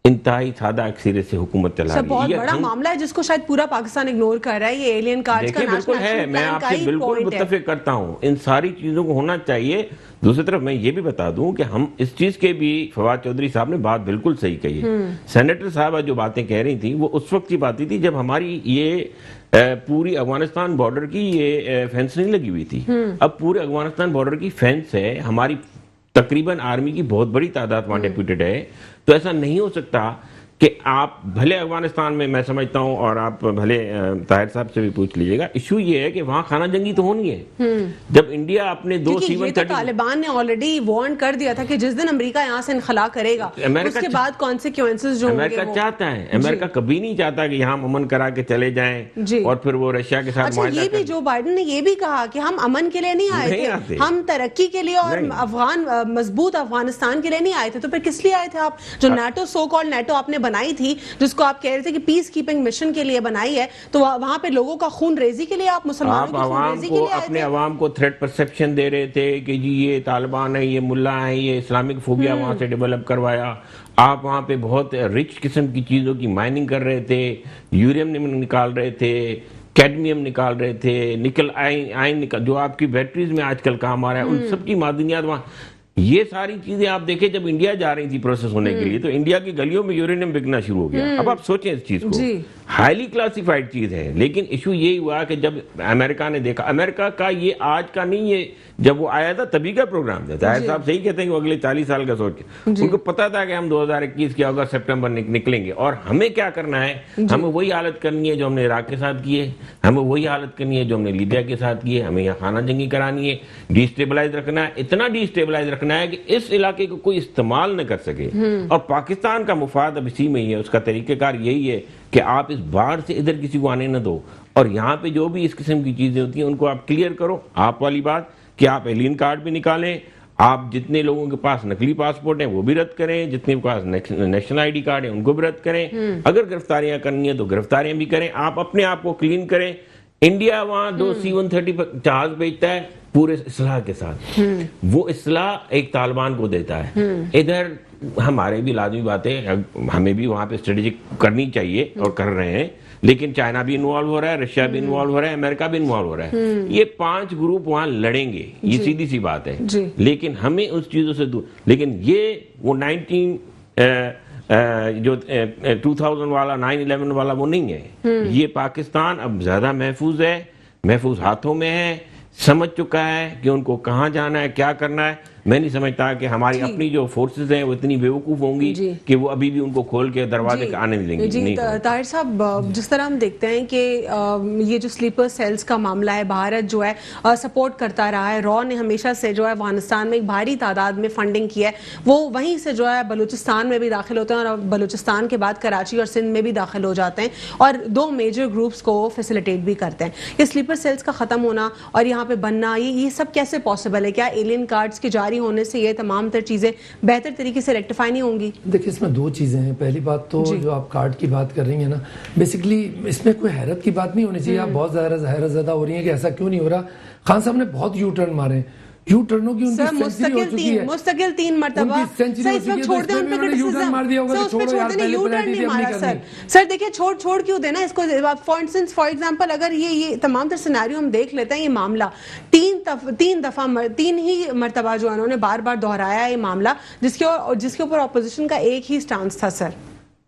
इंतहाई सादा अक्सरियत से हुकूमत चला रही है। बहुत बड़ा मामला है जिसको शायद पूरा पाकिस्तान इग्नोर कर रहा है, ये एलियन कार्ड्स का बिल्कुल है, मैं आपसे बिल्कुल मुत्तफिक करता हूँ, इन सारी चीजों को होना चाहिए। दूसरी तरफ मैं ये भी बता दूं कि हम इस चीज के भी, फवाद चौधरी साहब ने बात बिल्कुल सही कही है। सेनेटर साहब जो बातें कह रही थी वो उस वक्त की बातें थी जब हमारी ये पूरी अफगानिस्तान बॉर्डर की ये फेंस नहीं लगी हुई थी। अब पूरे अफगानिस्तान बॉर्डर की फेंस है, हमारी तकरीबन आर्मी की बहुत बड़ी तादाद वहां डेप्यूटेड है। तो ऐसा नहीं हो सकता कि आप भले अफगानिस्तान में, मैं समझता हूं और आप भले ताहिर साहब से भी पूछ लीजिएगा, इशू ये है कि वहां खाना जंगी तो होनी है। जब इंडिया अपने 2 C-130 तालिबान ने ऑलरेडी वार्न कर दिया था कि जिस दिन अमेरिका यहां से इनखला करेगा उसके बाद कॉन्सिक्वेंसेस जो होंगे अमेरिका चाहता है, अमेरिका कभी नहीं चाहता कि यहाँ अमन करा के चले जाएं और फिर वो रशिया के साथ। अच्छा, ये भी जो बाइडेन ने ये भी कहा कि हम अमन के लिए नहीं आए थे, हम तरक्की के लिए और मजबूत अफगानिस्तान के लिए नहीं आए थे। तो फिर किस लिए आए थे आप? जो NATO, सो कॉल्ड NATO आपने बनाई थी, जिसको आप कह रहे थे कि पीस कीपिंग मिशन के लिए बनाई है, तो वहां पे लोगों का खून रेजी के लिए, आप मुसलमानों आप की खून आवाम रेजी को, के लिए आए अपने थे? आवाम को थ्रेट परसेप्शन दे रहे थे कि जी ये तालिबान है, ये मुल्ला है, ये इस्लामिक फोबिया वहां से डेवलप करवाया। आप वहां पे बहुत रिच किस्म की चीजों की माइनिंग कर रहे थे, यूरेनियम निकाल रहे थे, कैडमियम निकाल रहे थे, निकल आयन निकल, जो आपकी बैटरीज में आजकल काम आ रहा है, उन सब की मादनियात वहां। ये सारी चीजें आप देखें, जब इंडिया जा रही थी प्रोसेस होने के लिए, तो इंडिया की गलियों में यूरेनियम बिकना शुरू हो गया। अब आप सोचें इस चीज को, हाईली क्लासिफाइड चीज है, लेकिन इशू यही हुआ कि जब अमेरिका ने देखा, अमेरिका का ये आज का नहीं है, जब वो आया था तभी का प्रोग्राम था। ताहिर साहब सही कहते हैं कि वो अगले 40 साल का सोच, उनको पता था कि हम 2021 के अगस्त सितंबर निकलेंगे, और हमें क्या करना है, हमें वही हालत करनी है जो हमने इराक के साथ की है, हमें वही हालत करनी है जो हमने लीबिया के साथ की है, हमें यहाँ खाना जंगी करानी है, डिस्टेबलाइज रखना है, इतना डिस्टेबलाइज रखना है कि इस इलाके को कोई इस्तेमाल न कर सके। और पाकिस्तान का मुफाद अब इसी में ही है, उसका तरीकेकार यही है कि आप इस बाढ़ से इधर किसी को आने न दो, और यहाँ पे जो भी इस किस्म की चीजें होती हैं उनको आप क्लियर करो। आप वाली बात कि आप एलियन कार्ड भी निकालें, आप जितने लोगों के पास नकली पासपोर्ट है वो भी रद्द करें, जितने के पास नेशनल आईडी कार्ड है उनको भी रद्द करें, अगर गिरफ्तारियां करनी है तो गिरफ्तारियां भी करें, आप अपने आप को क्लीन करें। इंडिया वहां 2 C-130 जहाज भेजता है पूरे इसलाह के साथ, वो इसलाह एक तालिबान को देता है। इधर हमारे भी लाजमी बातें, हमें भी वहां पे स्ट्रेटेजिक करनी चाहिए और कर रहे हैं, लेकिन चाइना भी इन्वॉल्व हो रहा है, रशिया भी इन्वॉल्व हो रहा है, अमेरिका भी इन्वॉल्व हो रहा है। ये 5 ग्रुप वहां लड़ेंगे, ये सीधी सी बात है, लेकिन हमें उस चीजों से दूर, लेकिन ये वो 2000 वाला 9/11 वाला वो नहीं है। ये पाकिस्तान अब ज्यादा महफूज है, महफूज हाथों में है, समझ चुका है कि उनको कहां जाना है, क्या करना है। मैं नहीं समझता कि हमारी अपनी जो फोर्सेस हैं वो इतनी बेवकूफ होंगी कि वो अभी भी उनको खोल के दरवाजे के आने नहीं देंगी। जी ताहिर साहब, जिस तरह हम देखते हैं कि ये जो स्लीपर सेल्स का मामला है, भारत जो है सपोर्ट करता रहा है, रॉ ने हमेशा से जो है अफगानिस्तान में एक भारी तादाद में फंडिंग की है, वो वहीं से जो है बलूचिस्तान में भी दाखिल होते हैं और बलूचिस्तान के बाद कराची और सिंध में भी दाखिल हो जाते हैं और 2 मेजर ग्रुप्स को फैसिलिटेट भी करते हैं। ये स्लीपर सेल्स का खत्म होना और यहाँ पे बनना, ये सब कैसे पॉसिबल है? क्या एलियन कार्ड्स के जारी होने से ये तमाम तर चीजें बेहतर तरीके से रेक्टिफाई नहीं होंगी? देखिए, इसमें 2 चीजें हैं। पहली बात तो जो आप कार्ड की बात कर रही हैं ना, बेसिकली इसमें कोई हैरत की बात नहीं होनी चाहिए। आप बहुत ज्यादा हैरत ज़्यादा हो रही है कि ऐसा क्यों नहीं हो रहा। खान साहब ने बहुत यू टर्न मारे हैं, यू टर्नों की उनकी सेंचुरी हो चुकी है, मुस्तकिल 3 मरतबा। सर इसमें छोड़ दें, उन पे क्रिटिसिज्म मार दिया होगा, सर, उस पे छोड़ दें, यू टर्न नहीं मारा सर। सर देखिए, छोड़ क्यों देना इसको? फॉर इंस्टेंस, फॉर एग्जांपल, अगर ये तमाम तर सिनेरियो हम देख लेते हैं, ये मामला 3 ही मरतबा जो उन्होंने बार-बार दोहराया ये मामला, जिसके ऊपर ऑपोजिशन का एक ही स्टांस था सर,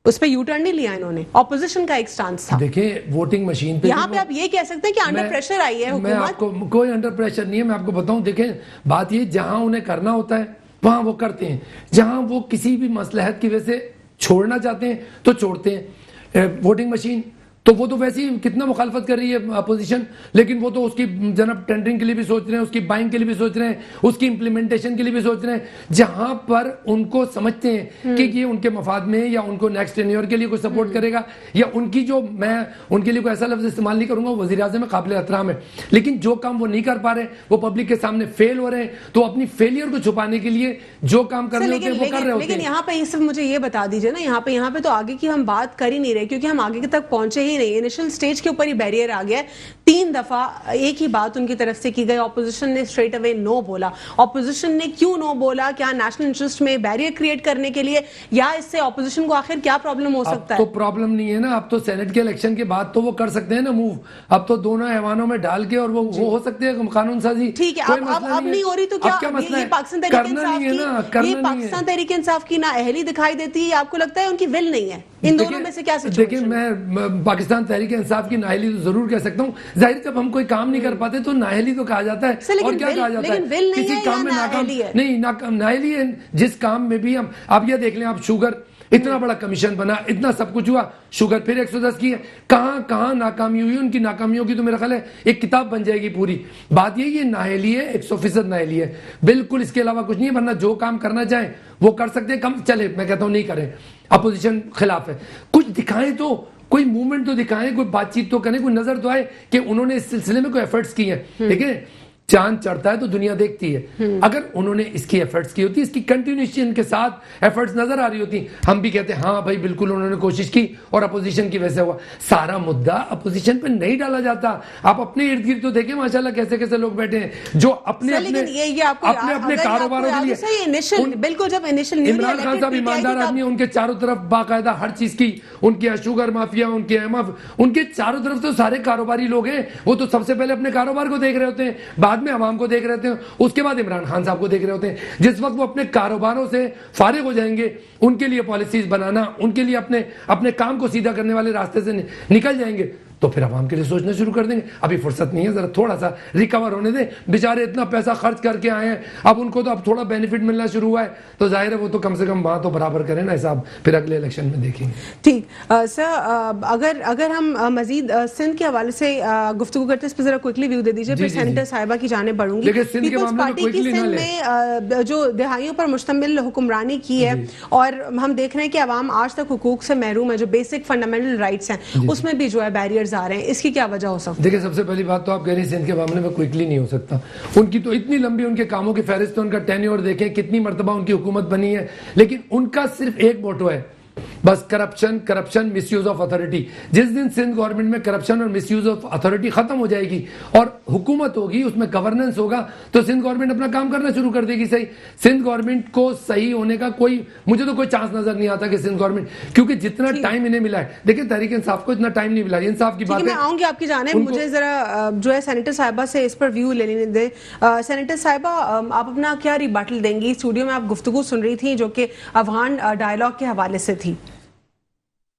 उस पे यू टर्न नहीं लिया इन्होंने, ऑपोजिशन का एक स्टांस था। देखिए, वोटिंग मशीन पे यहाँ पे आप ये कह सकते हैं कि अंडर प्रेशर आई है हुकूमत। मैं आपको कोई अंडर प्रेशर नहीं है, मैं आपको बताऊं। देखें, बात ये, जहां उन्हें करना होता है वहां वो करते हैं, जहां वो किसी भी मसलहत की वजह से छोड़ना चाहते हैं तो छोड़ते हैं। वोटिंग मशीन तो वो तो वैसे ही कितना मुखालफत कर रही है अपोजिशन, लेकिन वो तो उसकी जनाब टेंडरिंग के लिए भी सोच रहे हैं, उसकी बाइंग के लिए भी सोच रहे हैं, उसकी इंप्लीमेंटेशन के लिए भी सोच रहे हैं। जहां पर उनको समझते हैं कि ये उनके मफाद में, या उनको नेक्स्ट टेन्योर के लिए कोई सपोर्ट करेगा, या उनकी जो, मैं उनके लिए कोई ऐसा लफ्ज इस्तेमाल नहीं करूंगा, वज़ीर आज़म में काबिल एहतराम है, लेकिन जो काम वो नहीं कर पा रहे, वो पब्लिक के सामने फेल हो रहे हैं, तो अपनी फेलियर को छुपाने के लिए जो काम करने होते हैं वो कर रहे होते हैं। लेकिन यहाँ पे सिर्फ मुझे ये बता दीजिए ना, यहाँ पे तो आगे की हम बात कर ही नहीं रहे, क्योंकि हम आगे तक पहुंचे ही नहीं। इनिशियल स्टेज के ऊपर ही बैरियर आ गया। 3 दफा एक ही बात उनकी तरफ से की गई, ऑपोजिशन ने स्ट्रेट अवे नो बोला। ऑपोजिशन ने क्यों नो बोला? क्या नेशनल इंटरेस्ट में बैरियर क्रिएट करने के लिए, या इससे ऑपोजिशन को आखिर क्या प्रॉब्लम हो सकता है? तो प्रॉब्लम नहीं है ना, अब तो सेनेट के इलेक्शन के बाद तो वो कर सकते हैं ना मूव, अब तो दोनों ऐवानों में डाल के, और वो हो सकते हैं कानून साजी। ठीक है, अब नहीं हो रही तो क्या मसला है? पाकिस्तान तहरीक इंसाफ की ना अहली दिखाई देती है, आपको लगता है उनकी विल नहीं है? इन दोनों में से क्या सिचुएशन? देखिए, मैं पाकिस्तान तहरीक इंसाफ की नाअहली तो जरूर कह सकता हूँ। जाहिर, जब हम कोई काम नहीं कर पाते तो नाअहली तो कहा जाता है, और क्या कहा जाता है? किसी काम में नाकाम नहीं, नाअहली है जिस काम में भी हम, आप ये देख लें, आप शुगर, इतना बड़ा कमीशन बना, इतना सब कुछ हुआ, शुगर फिर 110 की है, कहां नाकामी हुई? उनकी नाकामियों की तो मेरा ख्याल है एक किताब बन जाएगी पूरी। बात यही है, नाअहली है, 100% नाअहली है, बिल्कुल, इसके अलावा कुछ नहीं है। वरना जो काम करना चाहे वो कर सकते हैं, कम चले, मैं कहता हूं नहीं करें, अपोजिशन खिलाफ है, कुछ दिखाएं तो, कोई मूवमेंट तो दिखाएं, कोई बातचीत तो करें, कोई नजर तो आए कि उन्होंने इस सिलसिले में कोई एफर्ट्स किए हैं। ठीक है, चांद चढ़ता है तो दुनिया देखती है। अगर उन्होंने इसकी एफर्ट्स की होती, इसकी कंटिन्यूएशन के साथ एफर्ट्स नजर आ रही होती, हम भी कहते हैं हाँ भाई बिल्कुल उन्होंने कोशिश की और अपोजिशन की वजह से हुआ। सारा मुद्दा अपोजिशन पे नहीं डाला जाता। आप अपने इर्द गिर्द तो देखें माशाल्लाह कैसे कैसे लोग बैठे हैं जो अपने अपने कारोबारों के लिए, बिल्कुल जब इनिशियल इमरान खान साहब ईमानदार आदमी, उनके चारों तरफ बाकायदा हर चीज की, उनके शुगर माफिया, उनके एमएफ, उनके चारों तरफ तो सारे कारोबारी लोग हैं। वो तो सबसे पहले अपने कारोबार को देख रहे होते हैं, बाद में आवाम को देख रहे होते हैं, उसके बाद इमरान खान साहब को देख रहे होते हैं। जिस वक्त वो अपने कारोबारों से फारिग हो जाएंगे, उनके लिए पॉलिसीज बनाना, उनके लिए अपने काम को सीधा करने वाले रास्ते से निकल जाएंगे, तो फिर आवाम के लिए सोचना शुरू कर देंगे। अभी फुर्सत नहीं है, जरा थोड़ा सा रिकवर होने दें। बेचारे इतना पैसा खर्च करके आए हैं, अब उनको तो अब थोड़ा बेनिफिट मिलना शुरू हुआ है, तो जाहिर है वो तो कम से कम वहां तो बराबर करें ना हिसाब, फिर अगले इलेक्शन में देखेंगे। ठीक सर, अगर हम मजीद सिंध के हवाले से गुफ्तगू करते हैं, इस पर जरा क्विकली व्यू दे दीजिए, फिर सेनेटर साहिबा की जाने बढ़ूंगी। पीपल्स पार्टी की सिंध में जो दिहाइयों पर मुश्तमिल हुक्मरानी की है और हम देख रहे हैं कि अवाम आज तक हुकूक से महरूम है, जो बेसिक फंडामेंटल राइट्स हैं उसमें भी जो है बैरियर्स आ रहे हैं, इसकी क्या वजह हो सकती है? देखिए सबसे पहली बात तो आप कह रही हैं सिंध के मामले में क्विकली नहीं हो सकता। उनकी तो इतनी लंबी उनके कामों की फहरिस्त है, उनका टेन्योर देखें, कितनी मर्तबा उनकी हुकूमत बनी है, लेकिन उनका सिर्फ एक मोटो है, बस corruption, corruption, misuse of authority. जिस दिन सिंध गवर्नमेंट में करप्शन और मिसयूज ऑफ अथॉरिटी खत्म हो जाएगी और हुकूमत होगी, उसमें गवर्नेंस होगा, तो सिंध गवर्नमेंट अपना काम करना शुरू कर देगी। सही, सिंध गवर्नमेंट को सही होने का मुझे तो कोई चांस नजर नहीं आता कि सिंध गवर्नमेंट, क्योंकि जितना टाइम इन्हें मिला है, देखिए तहरीक इंसाफ को इतना टाइम नहीं मिला। इंसाफ की बात मैं आऊंगी आपकी जानिब, मुझे जरा जो है सेनेटर साहिबा से इस पर व्यू लेने दें। सेनेटर साहिबा, आप अपना क्या रिबटल देंगी? स्टूडियो में आप गुफ्तगू सुन रही थी जो कि अफगान डायलॉग के हवाले से थी।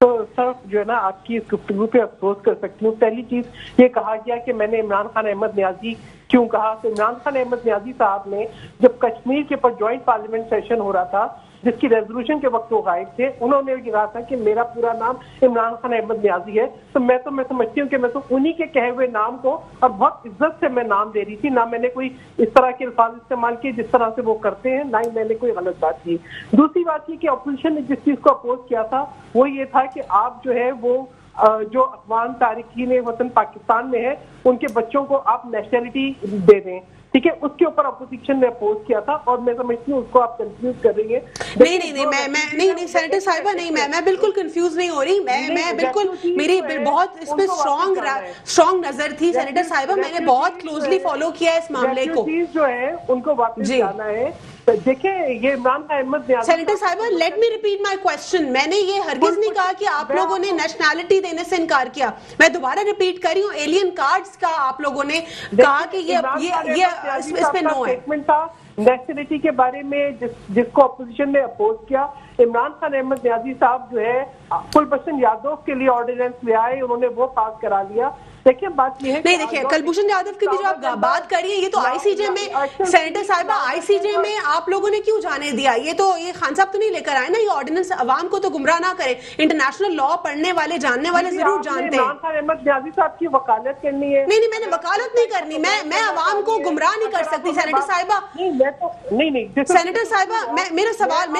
तो सर जो है ना, आपकी इस गुफ्तगू पे अफसोस कर सकती हूँ। पहली चीज ये कहा गया कि मैंने इमरान खान अहमद न्याजी क्यों कहा, तो इमरान खान अहमद न्याजी साहब ने जब कश्मीर के ऊपर ज्वाइंट पार्लियामेंट सेशन हो रहा था, जिसकी रेजोल्यूशन के वक्त वो गायब थे, उन्होंने ये कहा था कि मेरा पूरा नाम इमरान खान अहमद न्याजी है। तो मैं समझती हूँ कि मैं तो उन्हीं के कहे हुए नाम को और बहुत इज्जत से मैं नाम दे रही थी, ना मैंने कोई इस तरह के अल्फाज इस्तेमाल किए जिस तरह से वो करते हैं, ना ही मैंने कोई गलत बात की। दूसरी बात ये कि अपोजिशन ने जिस चीज को अपोज किया था वो ये था कि आप जो है वो जो अफगान तारिकीन वतन पाकिस्तान में है, उनके बच्चों को आप नेशनलिटी दे दें, ठीक है। उसके ऊपर अपोजिशन ने अपोज किया था और मैं समझती हूँ उसको आप कंफ्यूज कर रही है। नहीं सेनेटर साहिबा, नहीं, मैं बिल्कुल कंफ्यूज नहीं हो रही। मैं बिल्कुल, मेरी बहुत इस पे स्ट्रॉन्ग नजर थी सेनेटर साहिबा, मैंने बहुत क्लोजली फॉलो किया इस मामले को। जो है उनको वापस जाना है। देखिए ये इमरान अहमद सेनेटर साहिबा, let me repeat my question. मैंने ये हरगिज नहीं कहा कि आप लोगों ने नेशनैलिटी देने से इनकार किया। मैं दोबारा रिपीट कर रही हूँ, एलियन कार्ड्स का आप लोगों ने कहा कि ये इस पे नो है। नेशनलिटी के बारे में जिसको अपोजिशन ने अपोज किया, इमरान खान अहमद न्याजी साहब जो है कुलभूषण यादव के लिए ऑर्डिनेंस ले आए, उन्होंने वो पास करा लिया। देखिए बात ये है, नहीं देखिए कुलभूषण यादव की भी जो आप बात करिए, ये तो आईसीजे में, सेनेटर साहिबा आईसीजे में आप लोगों ने क्यों जाने दिया? ये खान साहब तो नहीं लेकर आए ना ये ऑर्डिनेंस, अवाम को तो गुमराह ना करें। इंटरनेशनल लॉ पढ़ने वाले, जानने वाले जरूर जानते हैं। इमरान खान अहमद न्याजी साहब की वकालत करनी है। नहीं, मैंने वकालत नहीं करनी, मैं अवाम को गुमराह नहीं कर सकती सेनेटर साहिबा। नहीं सेनेटर साहिबा, मेरे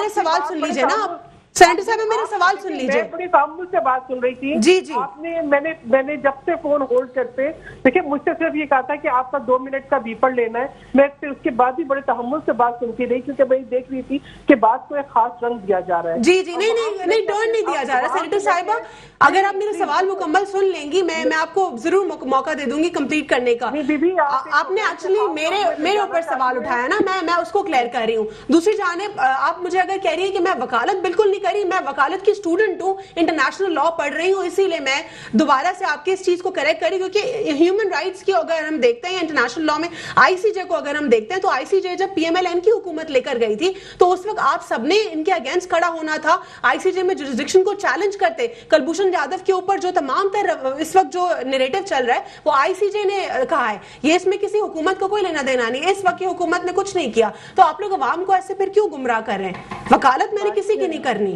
सवाल सुन लीजिए ना आप। सेनेटर साहब मेरा सवाल सुन लीजिए। मैं बड़ी तामुल से बात सुन रही थी। जी। आपने मैंने जब से फोन होल्ड करते, देखिए मुझसे सिर्फ ये कहा था कि आपका 2 मिनट का बीपर लेना है। मैं फिर उसके बाद भी बड़े तहम्मुल से बात सुनती रही, क्योंकि मैं देख रही थी कि बात को एक खास रंग दिया जा रहा है। जी नहीं टर्न नहीं दिया जा रहा। सेनेटर साहिबा, अगर आप मेरा सवाल मुकम्मल सुन लेंगी, मैं आपको जरूर मौका दे दूंगी कंप्लीट करने का। आपने एक्चुअली मेरे ऊपर सवाल उठाया ना, मैं उसको क्लियर कर रही हूँ। दूसरी जानिब आप मुझे अगर कह रही है कि मैं वकालत बिल्कुल नहीं करी, मैं वकालत की स्टूडेंट हूँ, इंटरनेशनल लॉ पढ़ रही हूँ, इसीलिए मैं दोबारा से आपके इस चीज को करेक्ट करी, क्योंकि ह्यूमन राइट्स की अगर हम देखते हैं इंटरनेशनल लॉ में, आईसीजे को अगर हम देखते हैं, तो आईसीजे जब पीएमएलएन की हुकूमत लेकर गई थी, तो उस वक्त आप सबने इनके अगेंस्ट खड़ा होना था, आईसीजे में जुरिसडिक्शन को चैलेंज करते। कुलभूषण यादव के ऊपर जो तमाम इस वक्त जो नैरेटिव चल रहा है वो आईसीजे ने कहा है, ये इसमें किसी हुकूमत को कोई लेना देना नहीं। इस वक्त की हुकूमत ने कुछ नहीं किया, तो आप लोग अवाम को ऐसे फिर क्यों गुमराह कर रहे हैं? वकालत मैंने किसी की नहीं करनी।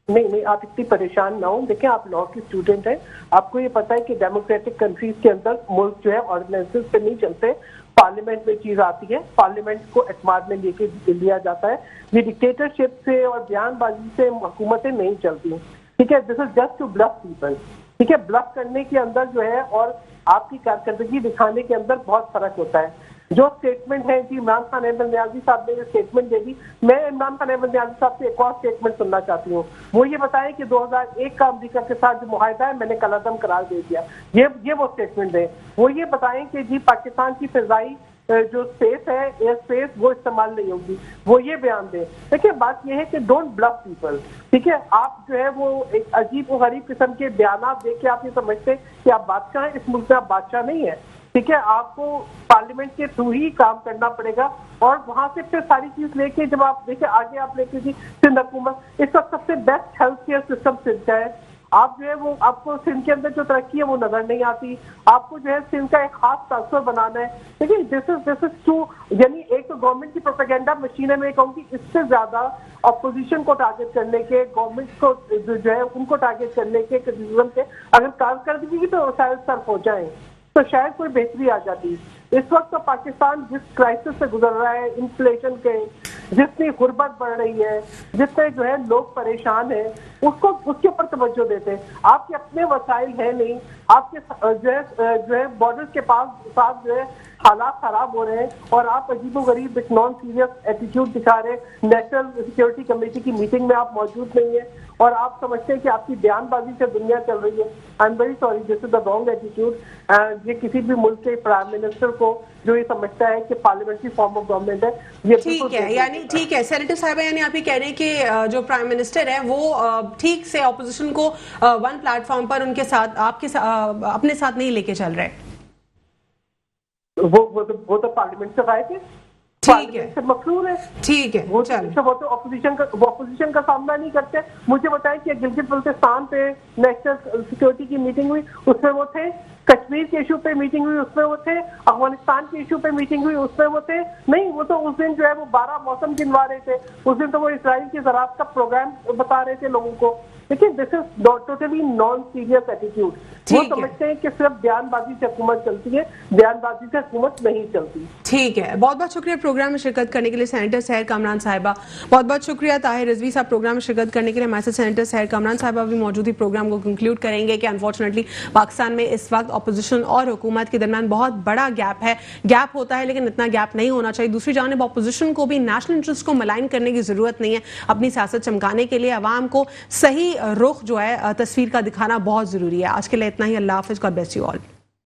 नहीं आप इतनी परेशान ना हो। देखिए आप लॉ की स्टूडेंट हैं, आपको ये पता है कि डेमोक्रेटिक कंट्रीज के अंदर मुल्क जो है ऑर्डिनेंसेस पे नहीं चलते, पार्लियामेंट में चीज आती है, पार्लियामेंट को एतमाद में लेके लिया जाता है। ये डिक्टेटरशिप से और बयानबाजी से हुकूमतें नहीं चलती, ठीक है। This is just to bluff people, ठीक है। ब्लफ करने के अंदर जो है और आपकी कारकर्दगी दिखाने के अंदर बहुत फर्क होता है। जो स्टेटमेंट है जी इमरान खान अहमद नियाजी साहब ने स्टेटमेंट दे दी, मैं इमरान खान अहमद नियाजी साहब से एक और स्टेटमेंट सुनना चाहती हूँ। वो ये बताएं कि 2001 का अमेरिका के साथ जो मुआहदा है मैंने कलअदम करार दे दिया, ये वो स्टेटमेंट है। वो ये बताएं कि जी पाकिस्तान की फिजाई जो स्पेस है, एयर स्पेस, वो इस्तेमाल नहीं होगी, वो ये बयान दे। देखिए बात ये है कि डोंट ब्लफ पीपल, ठीक है। आप जो है वो एक अजीब और गरीब किस्म के बयान दे के आप ये समझते कि आप बादशाह हैं, इस मुल्क में आप बादशाह नहीं है, ठीक है। आपको पार्लियामेंट के थ्रू ही काम करना पड़ेगा और वहां से फिर सारी चीज लेके जब आप देखिए आगे आप लेके जी सिंध हुकूमत इस वक्त सबसे best health care system Sindh का है। आप जो है वो आपको सिंध के अंदर जो तरक्की है वो नजर नहीं आती, आपको जो है सिंध का एक खास ट्रांसफर बनाना है। देखिए दिस इज टू, यानी एक तो गवर्नमेंट की प्रोपेगेंडा मशीन है, मैं कहूँगी इससे ज्यादा अपोजिशन को टारगेट करने के, गवर्नमेंट को जो है उनको टारगेट करने के, क्रिटिसिज्म के अगर कारकर्दगी तो शायद सर्फ हो जाए तो शायद कोई बेहतरी आ जाती। इस वक्त तो पाकिस्तान जिस क्राइसिस से गुजर रहा है, इन्फ्लेशन के, जितनी गुर्बत बढ़ रही है, जितने जो है लोग परेशान हैं, उसको उसके ऊपर तवज्जो देते हैं। आपके अपने वसाइल है नहीं, आपके जो है बॉर्डर्स के साथ जो है हालात खराब हो रहे हैं और आप अजीबोगरीब एक नॉन सीरियस एटीट्यूड दिखा रहे हैं। नेशनल सिक्योरिटी कमेटी की मीटिंग में आप मौजूद नहीं है और आप समझते हैं कि आपकी बयानबाजी से दुनिया चल रही है। I am very sorry, this is the wrong attitude. ये किसी भी मुल्क के प्राइम मिनिस्टर को जो ये समझता है कि पार्लियामेंट्री फॉर्म ऑफ गवर्नमेंट है, ये ठीक है, यानी ठीक है सेनेटर साहिबा, यानी आप ये कह रहे हैं कि जो प्राइम मिनिस्टर है वो ठीक से ऑपोजिशन को वन प्लेटफॉर्म पर उनके साथ अपने साथ नहीं लेके चल रहे। वो तो पार्लियामेंट से आए थे, ठीक है, से मफरूर है, ठीक है, वो तो ऑपोजिशन का सामना नहीं करते। मुझे बताएं कि गिलगित बल्तिस्तान पे नेशनल सिक्योरिटी की मीटिंग हुई, उसमें वो थे। कश्मीर के इशू पे मीटिंग हुई, उसमें वो थे। अफगानिस्तान के इशू पे मीटिंग हुई, उसमें वो थे नहीं। वो तो उस दिन जो है वो 12 मौसम गिनवा रहे थे, उस दिन तो वो इसराइल की ज़राअत का प्रोग्राम बता रहे थे लोगों को। लेकिन this is totally non serious attitude. वो समझते हैं कि सिर्फ बयानबाजी से हुकूमत चलती है, बयानबाजी से हुकूमत नहीं चलती। ठीक है, बहुत बहुत शुक्रिया प्रोग्राम में शिरकत करने के लिए सेनेटर सहर कामरान साहिबा। बहुत बहुत शुक्रिया ताहिर रिजवी साहब प्रोग्राम में शिरकत करने के लिए। हमारे साथ सेनेटर सहर कामरान साहिबा भी मौजूद ही प्रोग्राम को कंक्लूड करेंगे कि अनफॉर्चुनेटली पाकिस्तान में इस वक्त अपोजिशन और हुकूमत के दरमियान बहुत बड़ा गैप होता है, लेकिन इतना गैप नहीं होना चाहिए। दूसरी जानिब अपोजिशन को भी नेशनल इंटरेस्ट को मलाइन करने की जरूरत नहीं है। अपनी सियासत चमकाने के लिए अवाम को सही रुख जो है तस्वीर का दिखाना बहुत जरूरी है। आज के लिए इतना ही। अल्लाह हाफिज, गॉड ब्लेस यू ऑल।